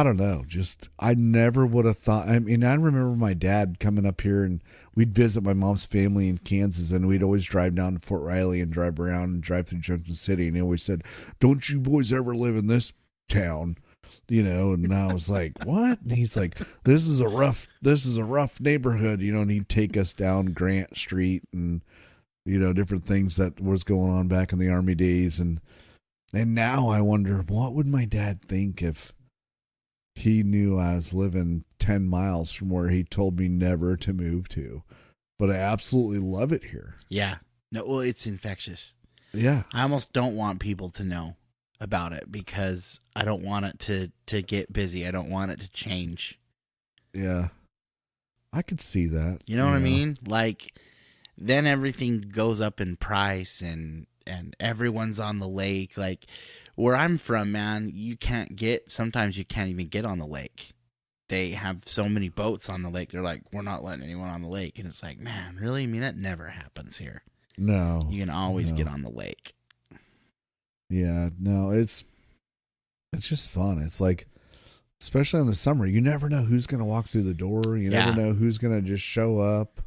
don't know. Just, I never would have thought. I mean, I remember my dad coming up here and we'd visit my mom's family in Kansas, and we'd always drive down to Fort Riley and drive around and drive through Junction City. And he always said, don't you boys ever live in this town. And I was like, what? And he's like, this is a rough neighborhood, and he'd take us down Grant Street and, different things that was going on back in the Army days. And now I wonder, what would my dad think if he knew I was living 10 miles from where he told me never to move to? But I absolutely love it here. Yeah. No, well, it's infectious. Yeah. I almost don't want people to know about it because I don't want it to get busy. I don't want it to change. Yeah. I could see that. You know what I mean? Like, then everything goes up in price and everyone's on the lake. Like, where I'm from, man, sometimes you can't even get on the lake. They have so many boats on the lake. They're like, we're not letting anyone on the lake. And it's like, man, really? I mean, that never happens here. No. You can always get on the lake. Yeah, no, it's just fun. It's like, especially in the summer, you never know who's going to walk through the door. You never know who's going to just show up.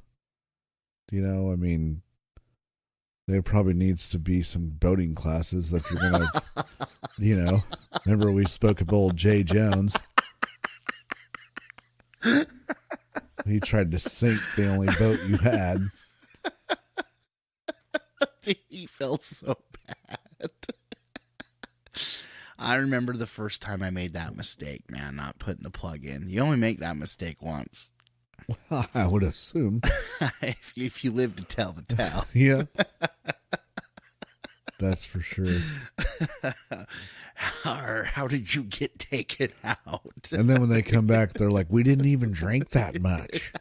I mean, there probably needs to be some boating classes if you're going to, remember we spoke of old Jay Jones. He tried to sink the only boat you had. He felt so bad. I remember the first time I made that mistake, man, not putting the plug in. You only make that mistake once. Well, I would assume. if you live to tell the tale. Yeah. That's for sure. How did you get taken out? And then when they come back, they're like, we didn't even drink that much.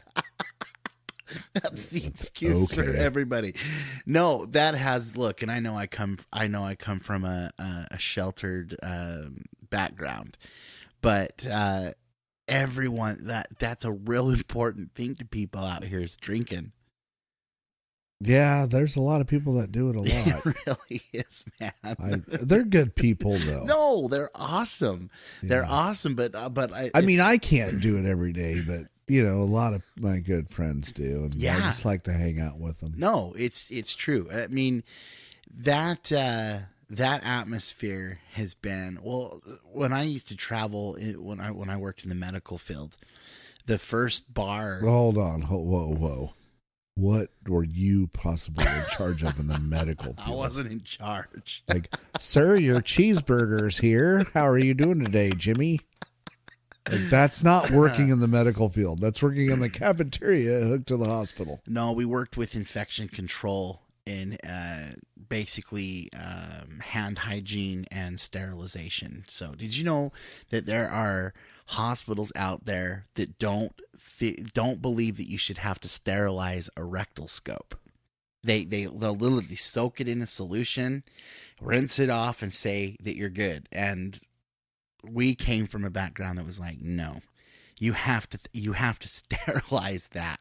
That's the excuse for everybody. No, that has look, and I know I come from a sheltered background, but everyone that's a real important thing to people out here is drinking. Yeah, there's a lot of people that do it a lot. It really is, man. They're good people, though. No, they're awesome. Yeah. They're awesome, but I mean, I can't do it every day, but a lot of my good friends do, and I just like to hang out with them. No, it's true. I mean, that atmosphere has been when I used to travel when I worked in the medical field, the first bar. Hold on, whoa. What were you possibly in charge of in the medical field? I wasn't in charge. Like, sir, your cheeseburger's here. How are you doing today, Jimmy? Like, that's not working in the medical field. That's working in the cafeteria hooked to the hospital. No, we worked with infection control in basically hand hygiene and sterilization. So did you know that there are hospitals out there that don't believe that you should have to sterilize a rectal scope? They'll literally soak it in a solution, rinse it off, and say that you're good. And we came from a background that was like, no, you have to sterilize that.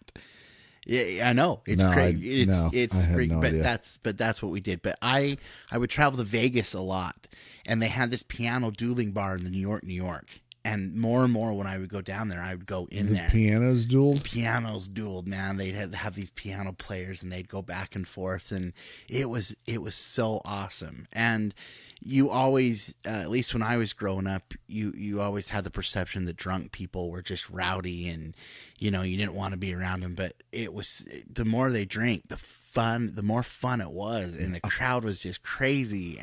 Yeah, I know it's crazy. It's freaky, but that's what we did. But I would travel to Vegas a lot, and they had this piano dueling bar in New York. And more when I would go down there, I would go in there. Pianos dueled? Pianos dueled, man. They'd have these piano players, and they'd go back and forth, and it was so awesome. And you always, at least when I was growing up, you always had the perception that drunk people were just rowdy, and you didn't want to be around them. But it was, the more they drank, the more fun it was, and the crowd was just crazy.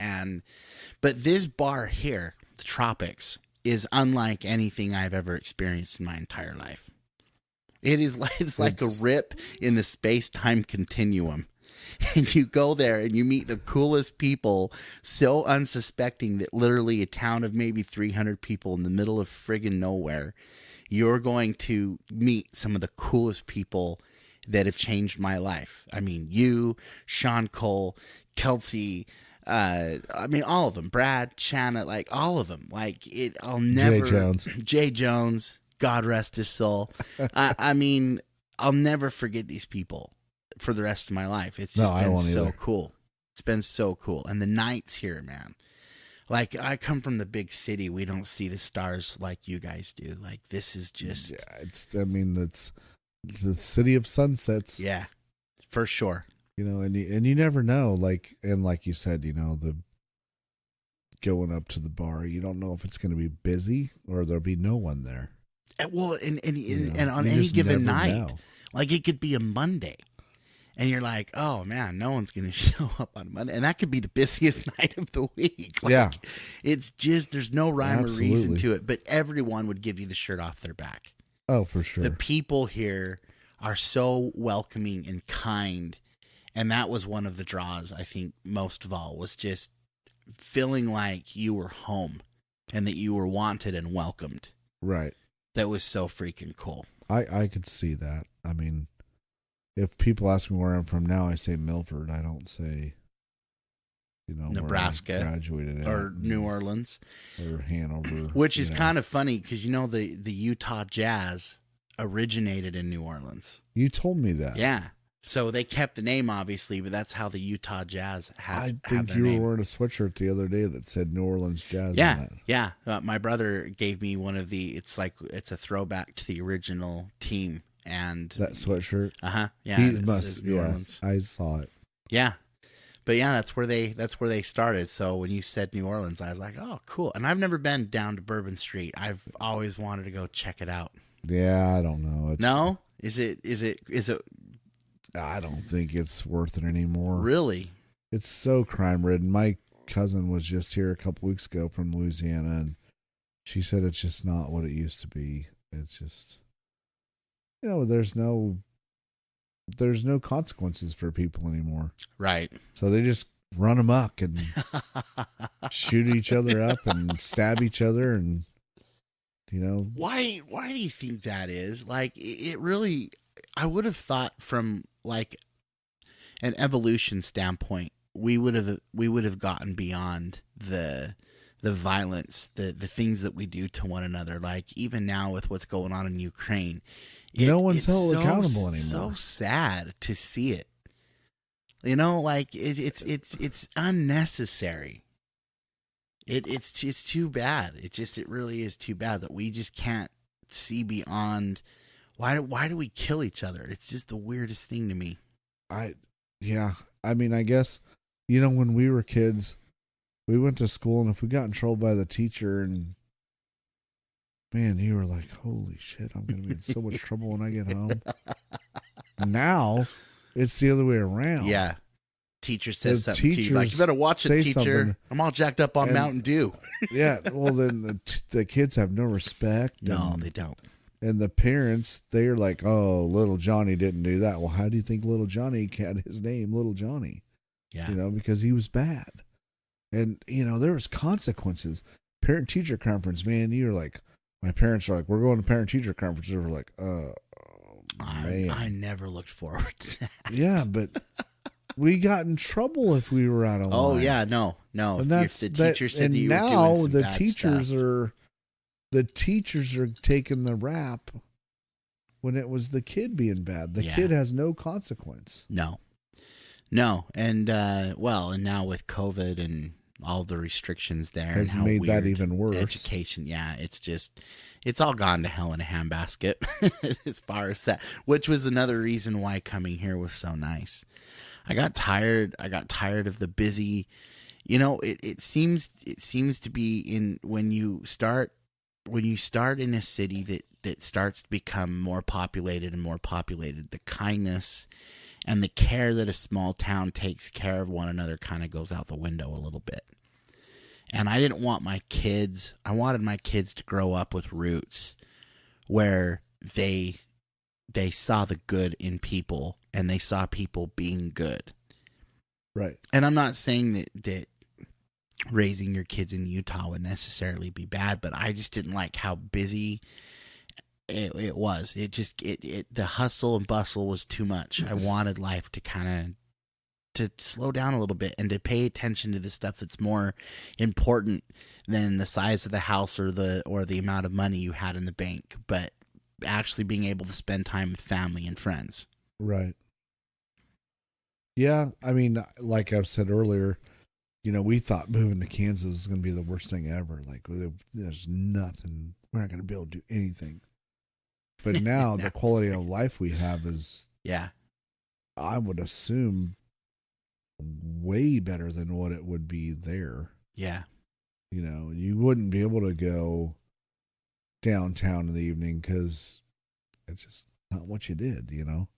But this bar here, the Tropics, is unlike anything I've ever experienced in my entire life. It's like a rip in the space-time continuum. And you go there and you meet the coolest people, so unsuspecting that literally a town of maybe 300 people in the middle of friggin' nowhere, you're going to meet some of the coolest people that have changed my life. I mean, you, Sean Cole, Kelsey, all of them, Brad, Shanna, like all of them. Like I'll never. Jay Jones, God rest his soul. I'll never forget these people for the rest of my life. It's just been so cool. It's been so cool. And the nights here, man. Like, I come from the big city. We don't see the stars like you guys do. Like, this is just. Yeah, it's the city of sunsets. Yeah, for sure. And you never know, like you said, going up to the bar. You don't know if it's going to be busy or there'll be no one there. Well, and You know, and on you any just given never night, know. like it could be a Monday, and you're like, oh man, no one's gonna show up on Monday, and that could be the busiest night of the week. Like, Yeah. it's just there's no rhyme or reason Absolutely. to it, but everyone would give you the shirt off their back. Oh, for sure. The people here are so welcoming and kind, and that was one of the draws. I think most of all was just feeling like you were home and that you were wanted and welcomed. Right. That was so freaking cool. I could see that. I mean, if people ask me where I'm from now, I say Milford. I don't say, Nebraska where I graduated or at, New Orleans, or Hanover, which is kind of funny because the Utah Jazz originated in New Orleans. You told me that. Yeah, so they kept the name obviously, but that's how the Utah Jazz I have think their you name. were wearing a sweatshirt the other day that said New Orleans Jazz Yeah, on it. yeah. My brother gave me one of the. It's a throwback to the original team, and That sweatshirt. yeah. He it must. says New Yeah, Orleans. I saw it. Yeah. But yeah, that's where they started. So when you said New Orleans, I was like, oh, cool. And I've never been down to Bourbon Street. I've always wanted to go check it out. Yeah, I don't know. No? Is it I don't think it's worth it anymore. really? It's so crime ridden. My cousin was just here a couple weeks ago from Louisiana, and she said it's just not what it used to be. It's just, there's no consequences for people anymore. Right. So they just run amok and shoot each other up and stab each other, and Why do you think that is? Like it really, I would have thought from like an evolution standpoint, we would have gotten beyond the violence, the things that we do to one another. Like even now with what's going on in Ukraine, no one's it's held accountable anymore. So sad to see it. Like it's unnecessary. It's too bad. It really is too bad that we just can't see beyond. Why do we kill each other? It's just the weirdest thing to me. I mean, I guess, when we were kids, we went to school, and if we got in trouble by the teacher, and man, you were like, holy shit, I'm going to be in so much trouble when I get home. Now, it's the other way around. Yeah. Teacher says The something to you, like, you better watch it, say teacher. something. I'm all jacked up on And- Mountain Dew. Yeah, well, then the kids have no respect. No, and, they don't. And the parents, they're like, oh, little Johnny didn't do that. Well, how do you think little Johnny got his name, Little Johnny? Yeah. Because he was bad. And, there was consequences. Parent-teacher conference, man, you're like, my parents are like, we're going to parent-teacher conference. We're like, man. I never looked forward to that. Yeah, but we got in trouble if we were out of line. Oh, yeah, no. And If the teacher said that you were doing now some the bad teachers stuff. the teachers are taking the rap when it was the kid being bad. The kid has no consequence. No. And and now with COVID and all the restrictions there, Has and how made that weird even worse. Education, it's all gone to hell in a handbasket as far as that. Which was another reason why coming here was so nice. I got tired of the busy. It seems to be in when you start in a city that starts to become more populated and more populated, the kindness and the care that a small town takes care of one another kind of goes out the window a little bit. And I didn't want I wanted my kids to grow up with roots where they saw the good in people and they saw people being good. Right. And I'm not saying that raising your kids in Utah would necessarily be bad, but I just didn't like how busy it was. The hustle and bustle was too much. I wanted life to to slow down a little bit and to pay attention to the stuff that's more important than the size of the house or the amount of money you had in the bank, but actually being able to spend time with family and friends. Right. Yeah, I mean, like I've said earlier, we thought moving to Kansas was going to be the worst thing ever. Like, there's nothing. We're not going to be able to do anything. But now the quality of life we have is, I would assume, way better than what it would be there. Yeah. You know, you wouldn't be able to go downtown in the evening because it's just not what you did, you know?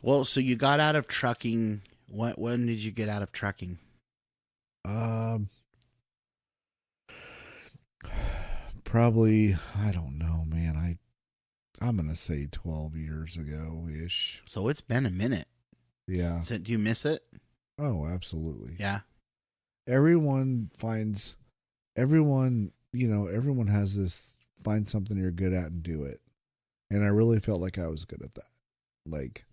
Well, so you got out of trucking. When did you get out of trucking? Um, Probably, I don't know, man. I'm going to say 12 years ago ish. So it's been a minute. Yeah. So do you miss it? Oh, absolutely. Yeah. Everyone, everyone has this, find something you're good at and do it. And I really felt like I was good at that. Like,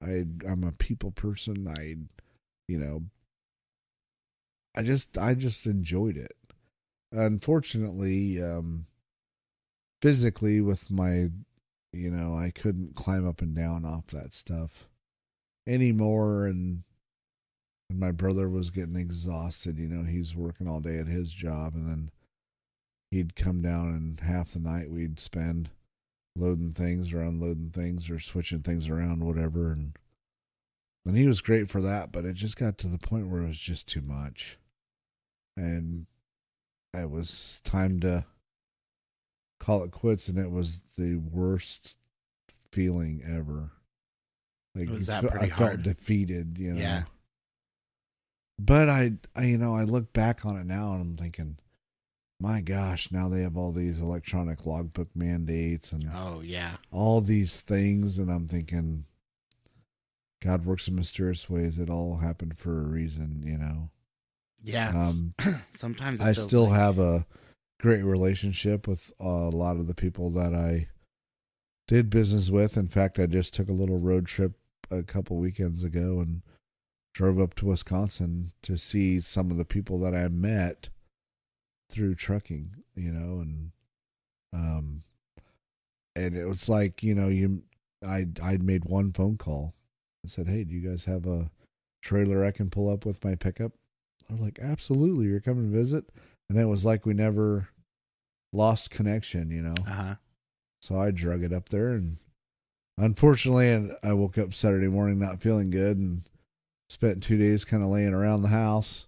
I'm a people person. You know, I just enjoyed it. Unfortunately, physically with my, I couldn't climb up and down off that stuff anymore. And my brother was getting exhausted. He's working all day at his job, and then he'd come down, and half the night we'd spend loading things or unloading things or switching things around, whatever. And he was great for that, but it just got to the point where it was just too much. And it was time to call it quits, and it was the worst feeling ever. Like, Was that pretty I felt hard? defeated, Yeah. But I look back on it now, and I'm thinking, my gosh, now they have all these electronic logbook mandates and Oh, yeah. all these things, and I'm thinking, God works in mysterious ways. It all happened for a reason, Yeah. Sometimes it I feels still like- have a great relationship with a lot of the people that I did business with. In fact, I just took a little road trip a couple weekends ago and drove up to Wisconsin to see some of the people that I met through trucking, and it was like, I'd made one phone call and said, "Hey, do you guys have a trailer I can pull up with my pickup?" They're like, "Absolutely, you're coming to visit." And it was like we never lost connection, Uh-huh. So I drug it up there, and unfortunately, I woke up Saturday morning not feeling good and spent 2 days kind of laying around the house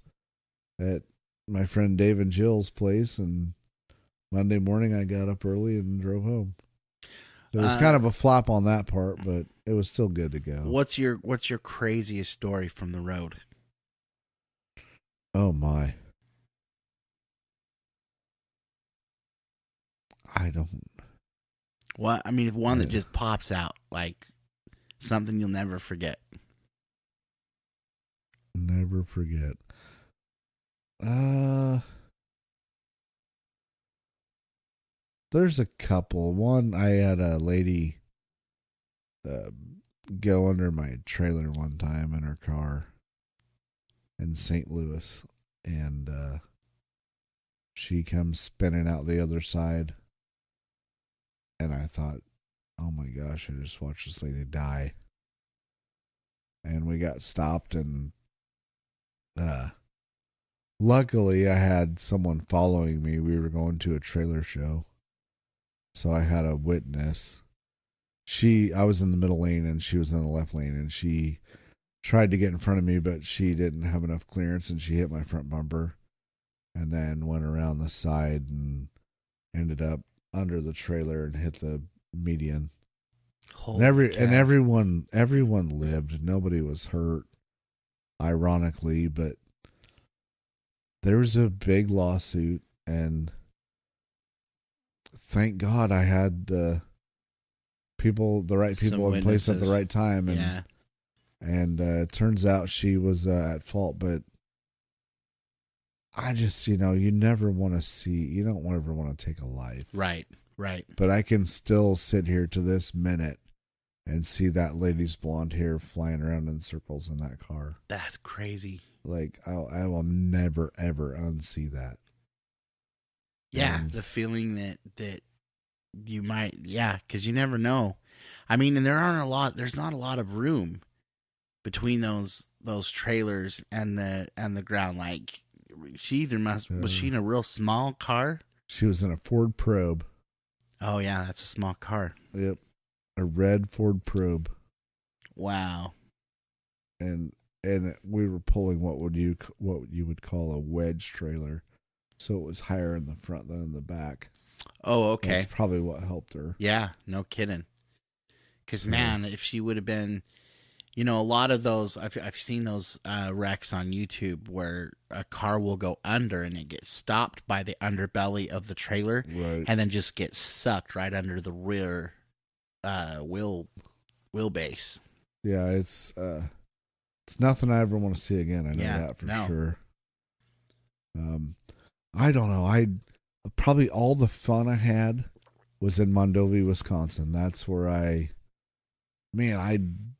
at my friend Dave and Jill's place. And Monday morning, I got up early and drove home. So it was kind of a flop on that part, but it was still good to go. What's your craziest story from the road? Oh my. I don't. What I mean, one that just pops out, like something you'll never forget. Never forget. There's a couple. One, I had a lady go under my trailer one time in her car in St. Louis, and she comes spinning out the other side, and I thought, oh my gosh, I just watched this lady die. And we got stopped, and luckily I had someone following me. We were going to a trailer show, so I had a witness. I was in the middle lane and she was in the left lane, and she tried to get in front of me, but she didn't have enough clearance, and she hit my front bumper and then went around the side and ended up under the trailer and hit the median. Holy And cow. everyone lived. Nobody was hurt, ironically, but there was a big lawsuit, and thank God I had the right Some people in place at the witnesses. right time. And Yeah. and it turns out she was at fault, but I just, you never want to see, you don't ever want to take a life. Right. But I can still sit here to this minute and see that lady's blonde hair flying around in circles in that car. That's crazy. Like, I will never, ever unsee that. Yeah, And the feeling that you might, yeah, because you never know. I mean, and there's not a lot of room between those trailers and the ground. Like, she either was she in a real small car? she was in a Ford Probe. Oh yeah, that's a small car. Yep. A red Ford Probe. Wow. And we were pulling what you would call a wedge trailer. so it was higher in the front than in the back. Oh, okay. That's probably what helped her. Yeah, no kidding. Because, man, if she would have been, a lot of those, I've seen those wrecks on YouTube where a car will go under and it gets stopped by the underbelly of the trailer, Right. and then just gets sucked right under the rear wheelbase. Yeah, it's nothing I ever want to see again. I know that for sure. I don't know. Probably all the fun I had was in Mondovi, Wisconsin. That's where I'd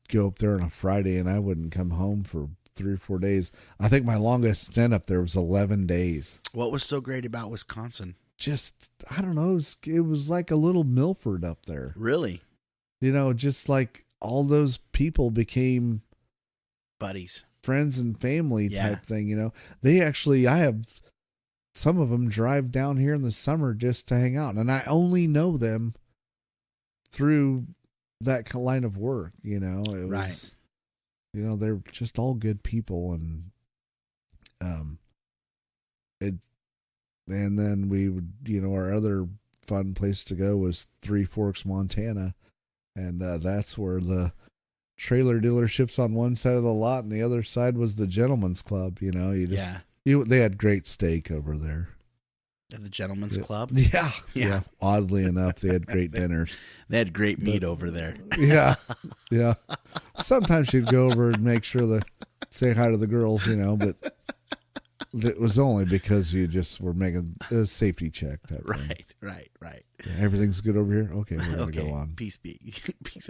go up there on a Friday and I wouldn't come home for 3 or 4 days. I think my longest stint up there was 11 days. What was so great about Wisconsin? Just, I don't know. It was like a little Milford up there. Really? Just like all those people became buddies, friends and family type thing. They actually, I have some of them drive down here in the summer just to hang out. And I only know them through that line of work, it was, right. They're just all good people. And, and then we would, our other fun place to go was Three Forks, Montana. And, that's where the trailer dealerships on one side of the lot and the other side was the gentleman's club. They had great steak over there. At the gentleman's club? Yeah. Oddly enough, they had great dinners. They had great meat over there. Yeah. Sometimes you'd go over and make sure to say hi to the girls, but it was only because you just were making a safety check. Right. Yeah, everything's good over here? Okay, we're going to go on. Peace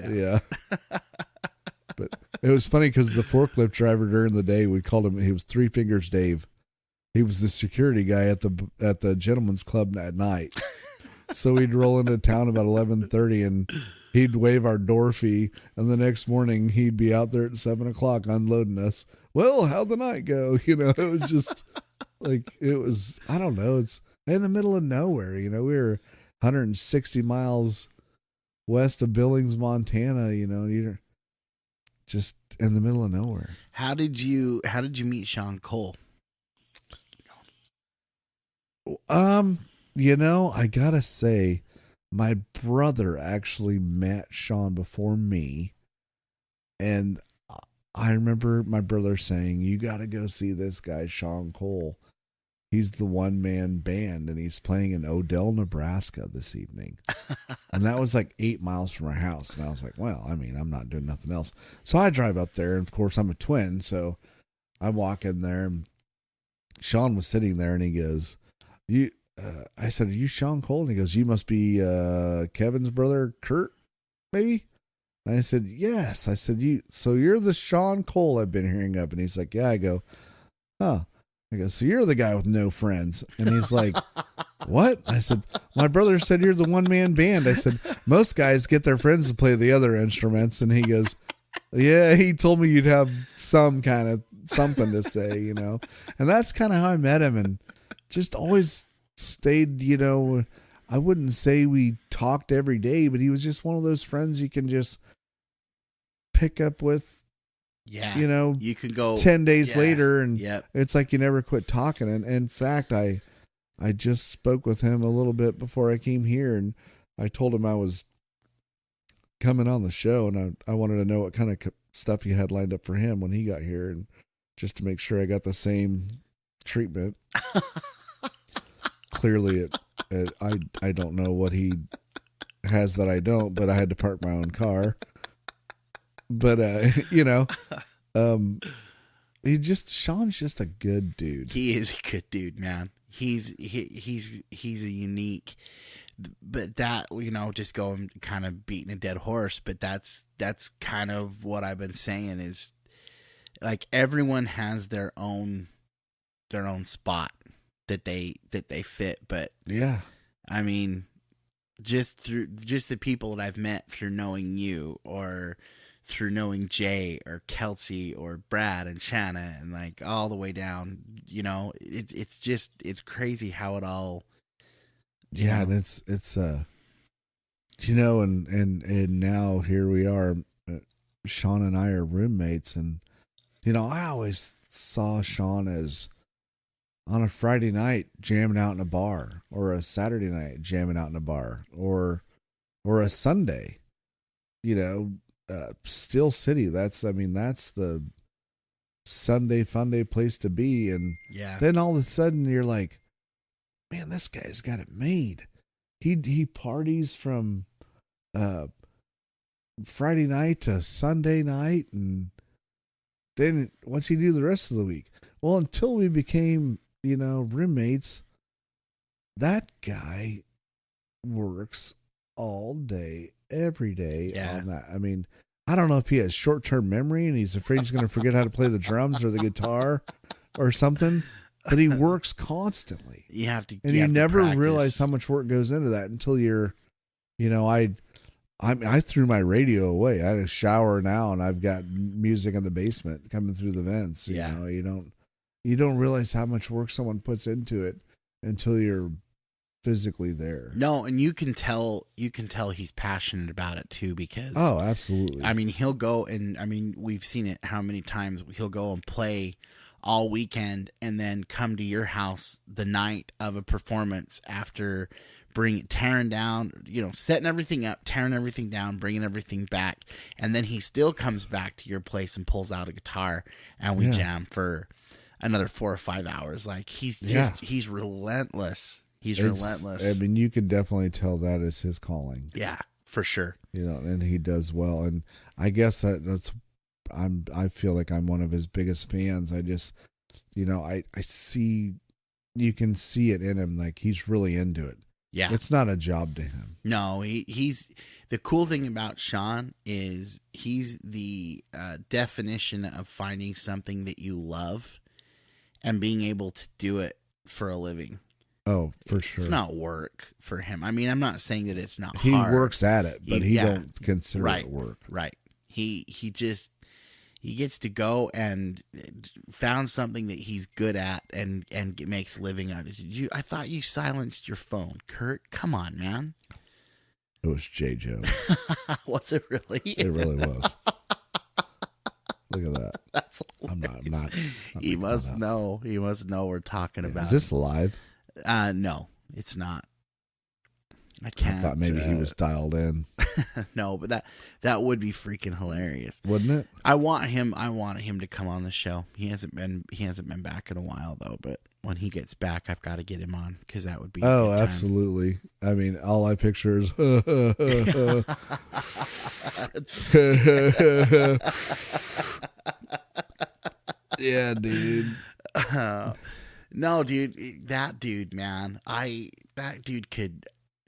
out. Yeah. But it was funny because the forklift driver during the day, we called him, he was Three Fingers Dave. He was the security guy at the gentleman's club at night. So we'd roll into town about 11:30 and he'd waive our door fee. And the next morning he'd be out there at 7:00 unloading us. Well, how'd the night go? It was just like, I don't know. It's in the middle of nowhere. We were 160 miles west of Billings, Montana, you're just in the middle of nowhere. How did you meet Sean Cole? I gotta say, my brother actually met Sean before me. And I remember my brother saying, you gotta go see this guy, Sean Cole. He's the one-man band, and he's playing in Odell, Nebraska this evening. And that was like 8 miles from our house. And I was like, well, I'm not doing nothing else. So I drive up there, and of course I'm a twin. So I walk in there, and Sean was sitting there, and he goes, I said, are you Sean Cole? And he goes, you must be Kevin's brother, Kurt, maybe? And I said, yes. I said, you're the Sean Cole I've been hearing of. And he's like, yeah. I go, huh. I go, so you're the guy with no friends. And he's like, what? I said, my brother said you're the one-man band. I said, most guys get their friends to play the other instruments. And he goes, yeah, he told me you'd have some kind of something to say, And that's kind of how I met him, and just always stayed, I wouldn't say we talked every day, but he was just one of those friends you can just pick up with. Yeah. You can go 10 days later, and yep. It's like you never quit talking. And in fact, I just spoke with him a little bit before I came here, and I told him I was coming on the show, and I wanted to know what kind of stuff he had lined up for him when he got here, and just to make sure I got the same treatment. Clearly, I don't know what he has that I don't, but I had to park my own car. But Sean's just a good dude. He is a good dude, man. He's a unique, but that, just going kind of beating a dead horse, but that's kind of what I've been saying is, like, everyone has their own spot that they fit, but yeah, just the people that I've met through knowing you, or through knowing Jay or Kelsey or Brad and Shanna, and like all the way down, it's crazy how it all. Yeah, and it's and now here we are. Sean and I are roommates, and I always saw Sean as on a Friday night jamming out in a bar, or a Saturday night jamming out in a bar, or a Sunday, Steel City. That's the Sunday fun day place to be. And Yeah. then all of a sudden you're like, man, this guy's got it made. He parties from Friday night to Sunday night, and then what's he do the rest of the week? Well, until we became, roommates, that guy works all day, every day on that. I mean, I don't know if he has short-term memory and he's afraid he's going to forget how to play the drums or the guitar or something, but he works constantly. You have to, and you you have to never practice. realize how much work goes into that until you're, I threw my radio away. I had a shower now, and I've got music in the basement coming through the vents. You don't realize how much work someone puts into it until you're physically there. No, and you can tell he's passionate about it too, because oh, absolutely. I mean, he'll go and we've seen it how many times he'll go and play all weekend and then come to your house the night of a performance after tearing down, setting everything up, tearing everything down, bringing everything back. And then he still comes back to your place and pulls out a guitar and we jam for another 4 or 5 hours. Like he's relentless. He's relentless. I mean, you could definitely tell that is his calling. Yeah, for sure. And he does well. And I guess I feel like I'm one of his biggest fans. I just, I see, you can see it in him. Like he's really into it. Yeah. It's not a job to him. No, he's the cool thing about Sean is he's the definition of finding something that you love and being able to do it for a living. Oh, for sure. It's not work for him. I mean, I'm not saying that it's not he hard. He works at it, but he don't consider it work. Right. He gets to go and found something that he's good at and makes a living out of it. I thought you silenced your phone, Kurt. Come on, man. It was JJ. Was it really? It really was. Look at that. That's I'm not he must know. He must know we're talking about. Is this live? No, it's not. I can't. I thought maybe he was dialed in. No, but that would be freaking hilarious, wouldn't it? I want him to come on the show. He hasn't been back in a while though, but when he gets back, I've got to get him on because that would be. Oh, absolutely. I mean, all I picture is. Yeah, dude. No, dude, that dude, man, that dude could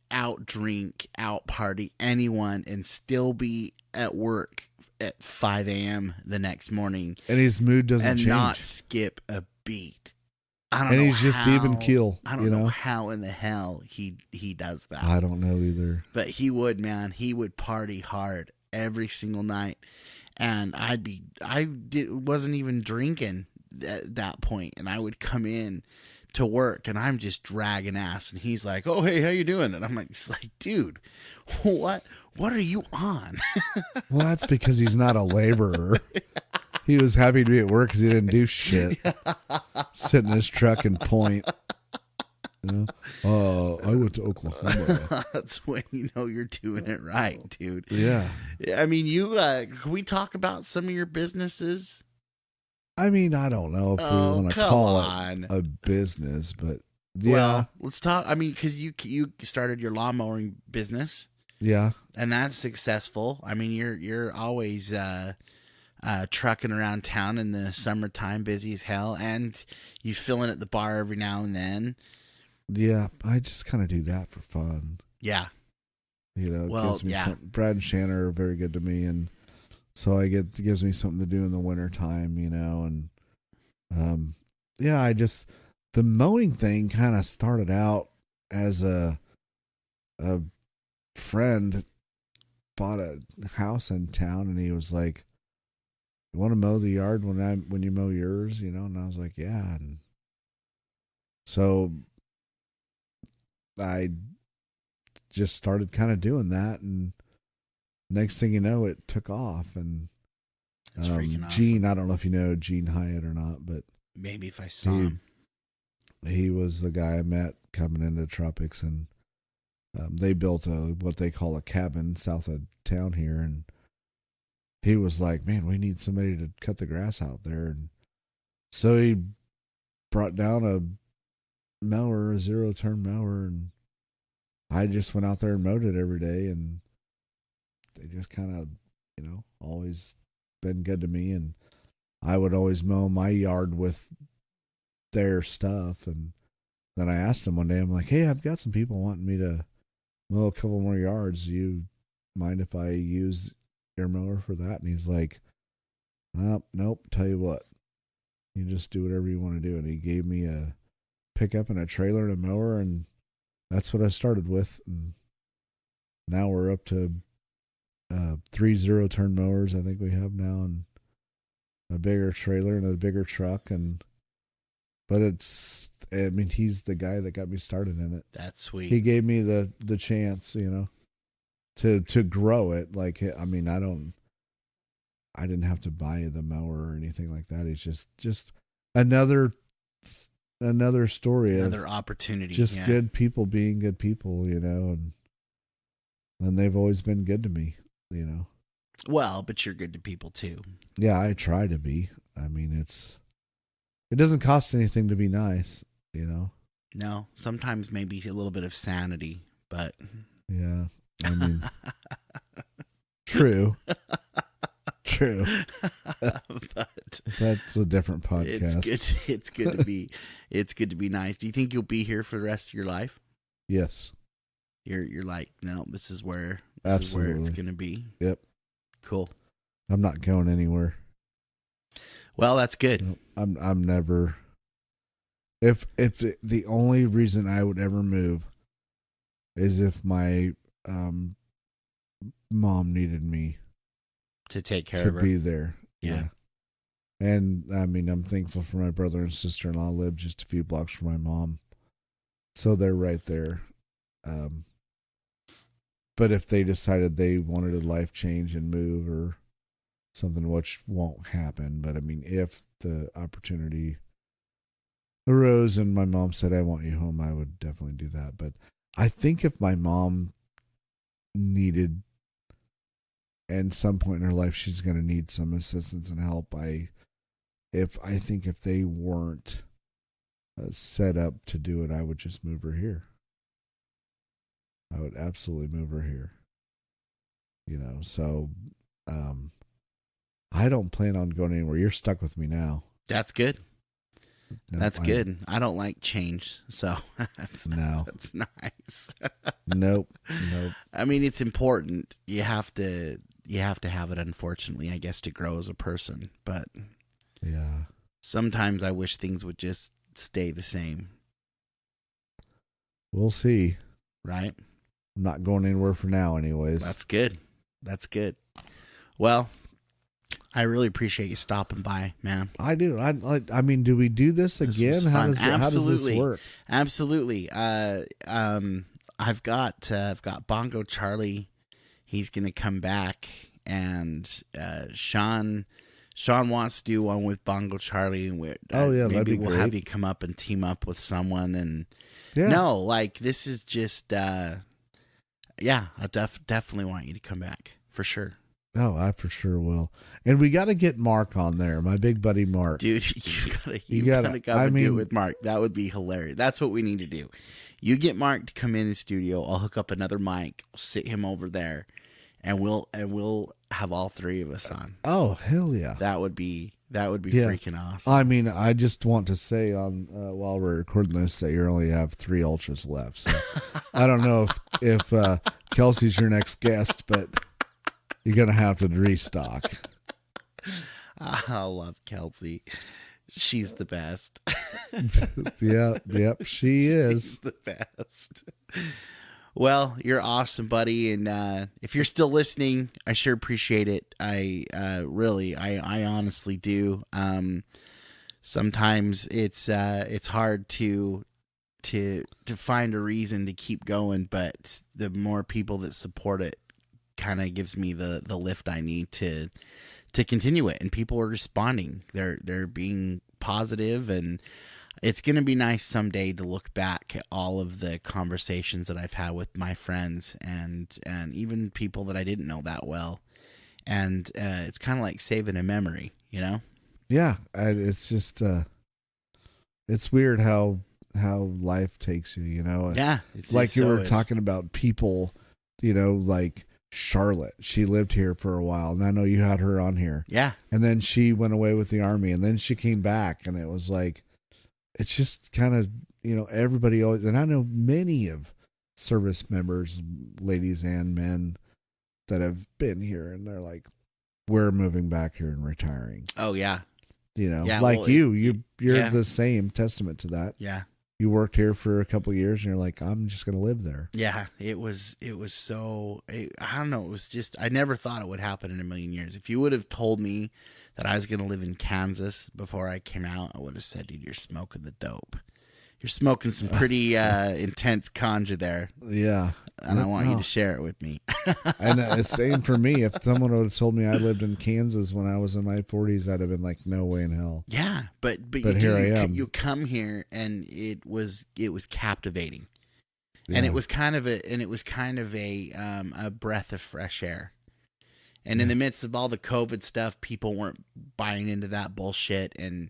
out drink, out party anyone and still be at work at 5 a.m. the next morning. And his mood doesn't change. And not skip a beat. I don't know. And he's just even keel. I don't know how in the hell he does that. I don't know either. But he would, man. He would party hard every single night. And wasn't even drinking at that point, and I would come in to work and I'm just dragging ass, and he's like, "Oh, hey, how you doing?" And I'm like, dude, what are you on? Well, that's because he's not a laborer. He was happy to be at work because he didn't do shit. Sit in his truck and point. I went to Oklahoma. That's when you know you're doing it right, dude. Yeah. I mean, can we talk about some of your businesses? I mean, I don't know if we want to call it a business, but yeah. Well, let's talk. I mean, because you started your lawn mowing business. Yeah. And that's successful. I mean, you're always trucking around town in the summertime, busy as hell, and you fill in at the bar every now and then. Yeah, I just kind of do that for fun. Yeah. Gives me Brad and Shannon are very good to me, and so it gives me something to do in the wintertime, and the mowing thing kind of started out as a friend bought a house in town, and he was like, "You want to mow the yard when you mow yours?" And I was like, "Yeah." And so I just started kind of doing that, and next thing you know, it took off. And that's freaking awesome. Gene, I don't know if you know Gene Hyatt or not, but maybe if I saw him. He was the guy I met coming into Tropics, and they built what they call a cabin south of town here, and he was like, "Man, we need somebody to cut the grass out there." And so he brought down a mower, a 0-turn mower, and I just went out there and mowed it every day, and they just kind of, always been good to me, and I would always mow my yard with their stuff. And then I asked him one day, I'm like, "Hey, I've got some people wanting me to mow a couple more yards. Do you mind if I use your mower for that?" And he's like, "Nope, tell you what, you just do whatever you want to do." And he gave me a pickup and a trailer and a mower, and that's what I started with. And now we're up to 3 0-turn mowers I think we have now, and a bigger trailer and a bigger truck. But he's the guy that got me started in it. That's sweet. He gave me the chance, to grow it. Like, I didn't have to buy the mower or anything like that. It's just another story, another opportunity. Just good people being good people, and they've always been good to me, Well, but you're good to people too. Yeah, I try to be. It doesn't cost anything to be nice, No, sometimes maybe a little bit of sanity, but yeah, true. But that's a different podcast. It's good to be nice. Do you think you'll be here for the rest of your life? Yes. You're like, no, this is where it's going to be. Yep. Cool. I'm not going anywhere. Well, that's good. I'm never. If the only reason I would ever move is if my mom needed me to take care of her, to be there. Yeah. And I'm thankful for my brother and sister-in-law live just a few blocks from my mom, so they're right there. But if they decided they wanted a life change and move or something, which won't happen, but if the opportunity arose and my mom said, "I want you home," I would definitely do that. But I think if my mom needed, at some point in her life, she's going to need some assistance and help. I think if they weren't set up to do it, I would just move her here. I would absolutely move her here. So I don't plan on going anywhere. You're stuck with me now. That's good. No, that's good. I don't like change, so that's nice. Nope. It's important. You have to have it, unfortunately, I guess, to grow as a person. But yeah, sometimes I wish things would just stay the same. We'll see. Right? I'm not going anywhere for now, anyways. That's good. Well, I really appreciate you stopping by, man. I do. Do we do this again? How does this work? Absolutely. I've got Bongo Charlie. He's gonna come back, and Sean wants to do one with Bongo Charlie. And that'd be we'll great. have you come up and team up with someone. And this is just I definitely want you to come back for sure. Oh, I for sure will. And we got to get Mark on there, my big buddy Mark. Dude, you gotta come and do it with Mark. That would be hilarious. That's what we need to do. You get Mark to come in the studio. I'll hook up another mic, sit him over there, and we'll have all three of us on. Oh, hell yeah! That would be freaking awesome. I just want to say while we're recording this that you only have 3 ultras left. So I don't know if Kelsey's your next guest, but you're gonna have to restock. I love Kelsey. She's the best. Yep, she is. She's the best. Well, you're awesome, buddy. And if you're still listening, I sure appreciate it. I honestly do. Sometimes it's hard to find a reason to keep going, but the more people that support it kind of gives me the lift I need to continue it. And people are responding. They're being positive, and it's going to be nice someday to look back at all of the conversations that I've had with my friends and even people that I didn't know that well. And it's kind of like saving a memory, you know? Yeah. It's just, it's weird how life takes you, you know? Yeah. Like you were talking about people, you know, like Charlotte, she lived here for a while, and I know you had her on here. Yeah. And then she went away with the Army, and then she came back, and it was like, it's just kind of, you know, everybody always, and I know many of service members, ladies and men, that have been here, and they're like, we're moving back here and retiring. Oh, yeah. You know, yeah, like well, you're yeah. the same testament to that. Yeah. You worked here for a couple of years, and you're like, I'm just going to live there. Yeah, it was so, I don't know, it was just, I never thought it would happen in a million years. If you would have told me that I was going to live in Kansas before I came out, I would have said, dude, you're smoking the dope. You're smoking some pretty intense ganja there. Yeah. And I want you to share it with me. And same for me. If someone would have told me I lived in Kansas when I was in my 40s, I'd have been like, no way in hell. Yeah, but here I am. You come here, and it was captivating. Yeah. And it was kind of a breath of fresh air. And in the midst of all the COVID stuff, people weren't buying into that bullshit. And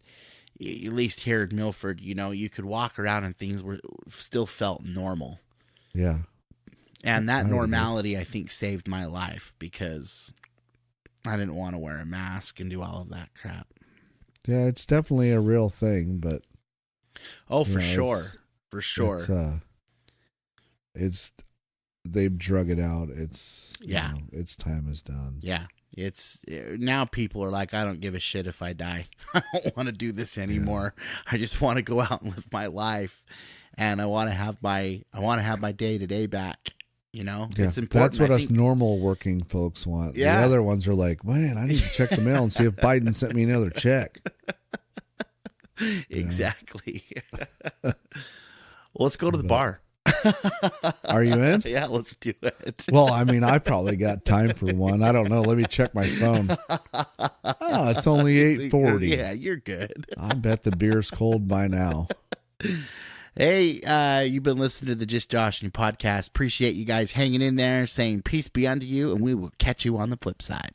at least here in Milford, you know, you could walk around and things still felt normal. Yeah. And that normality, I think, saved my life because I didn't want to wear a mask and do all of that crap. Yeah, it's definitely a real thing, but oh, for sure. For sure. It's they've drug it out. It's yeah. You know, its time is done. Yeah. It's now people are like, I don't give a shit if I die. I don't want to do this anymore. Yeah. I just want to go out and live my life, and I want to have my day-to-day back. You know, yeah, it's important. That's what us normal working folks want. Yeah. The other ones are like, man, I need to check the mail and see if Biden sent me another check. Exactly. Well, let's go to the bar. Are you in? Yeah, let's do it. Well, I mean, I probably got time for one. I don't know. Let me check my phone. Oh, it's only 8:40. Yeah, you're good. I bet the beer's cold by now. Hey, you've been listening to the Just Josh and You podcast. Appreciate you guys hanging in there, saying peace be unto you, and we will catch you on the flip side.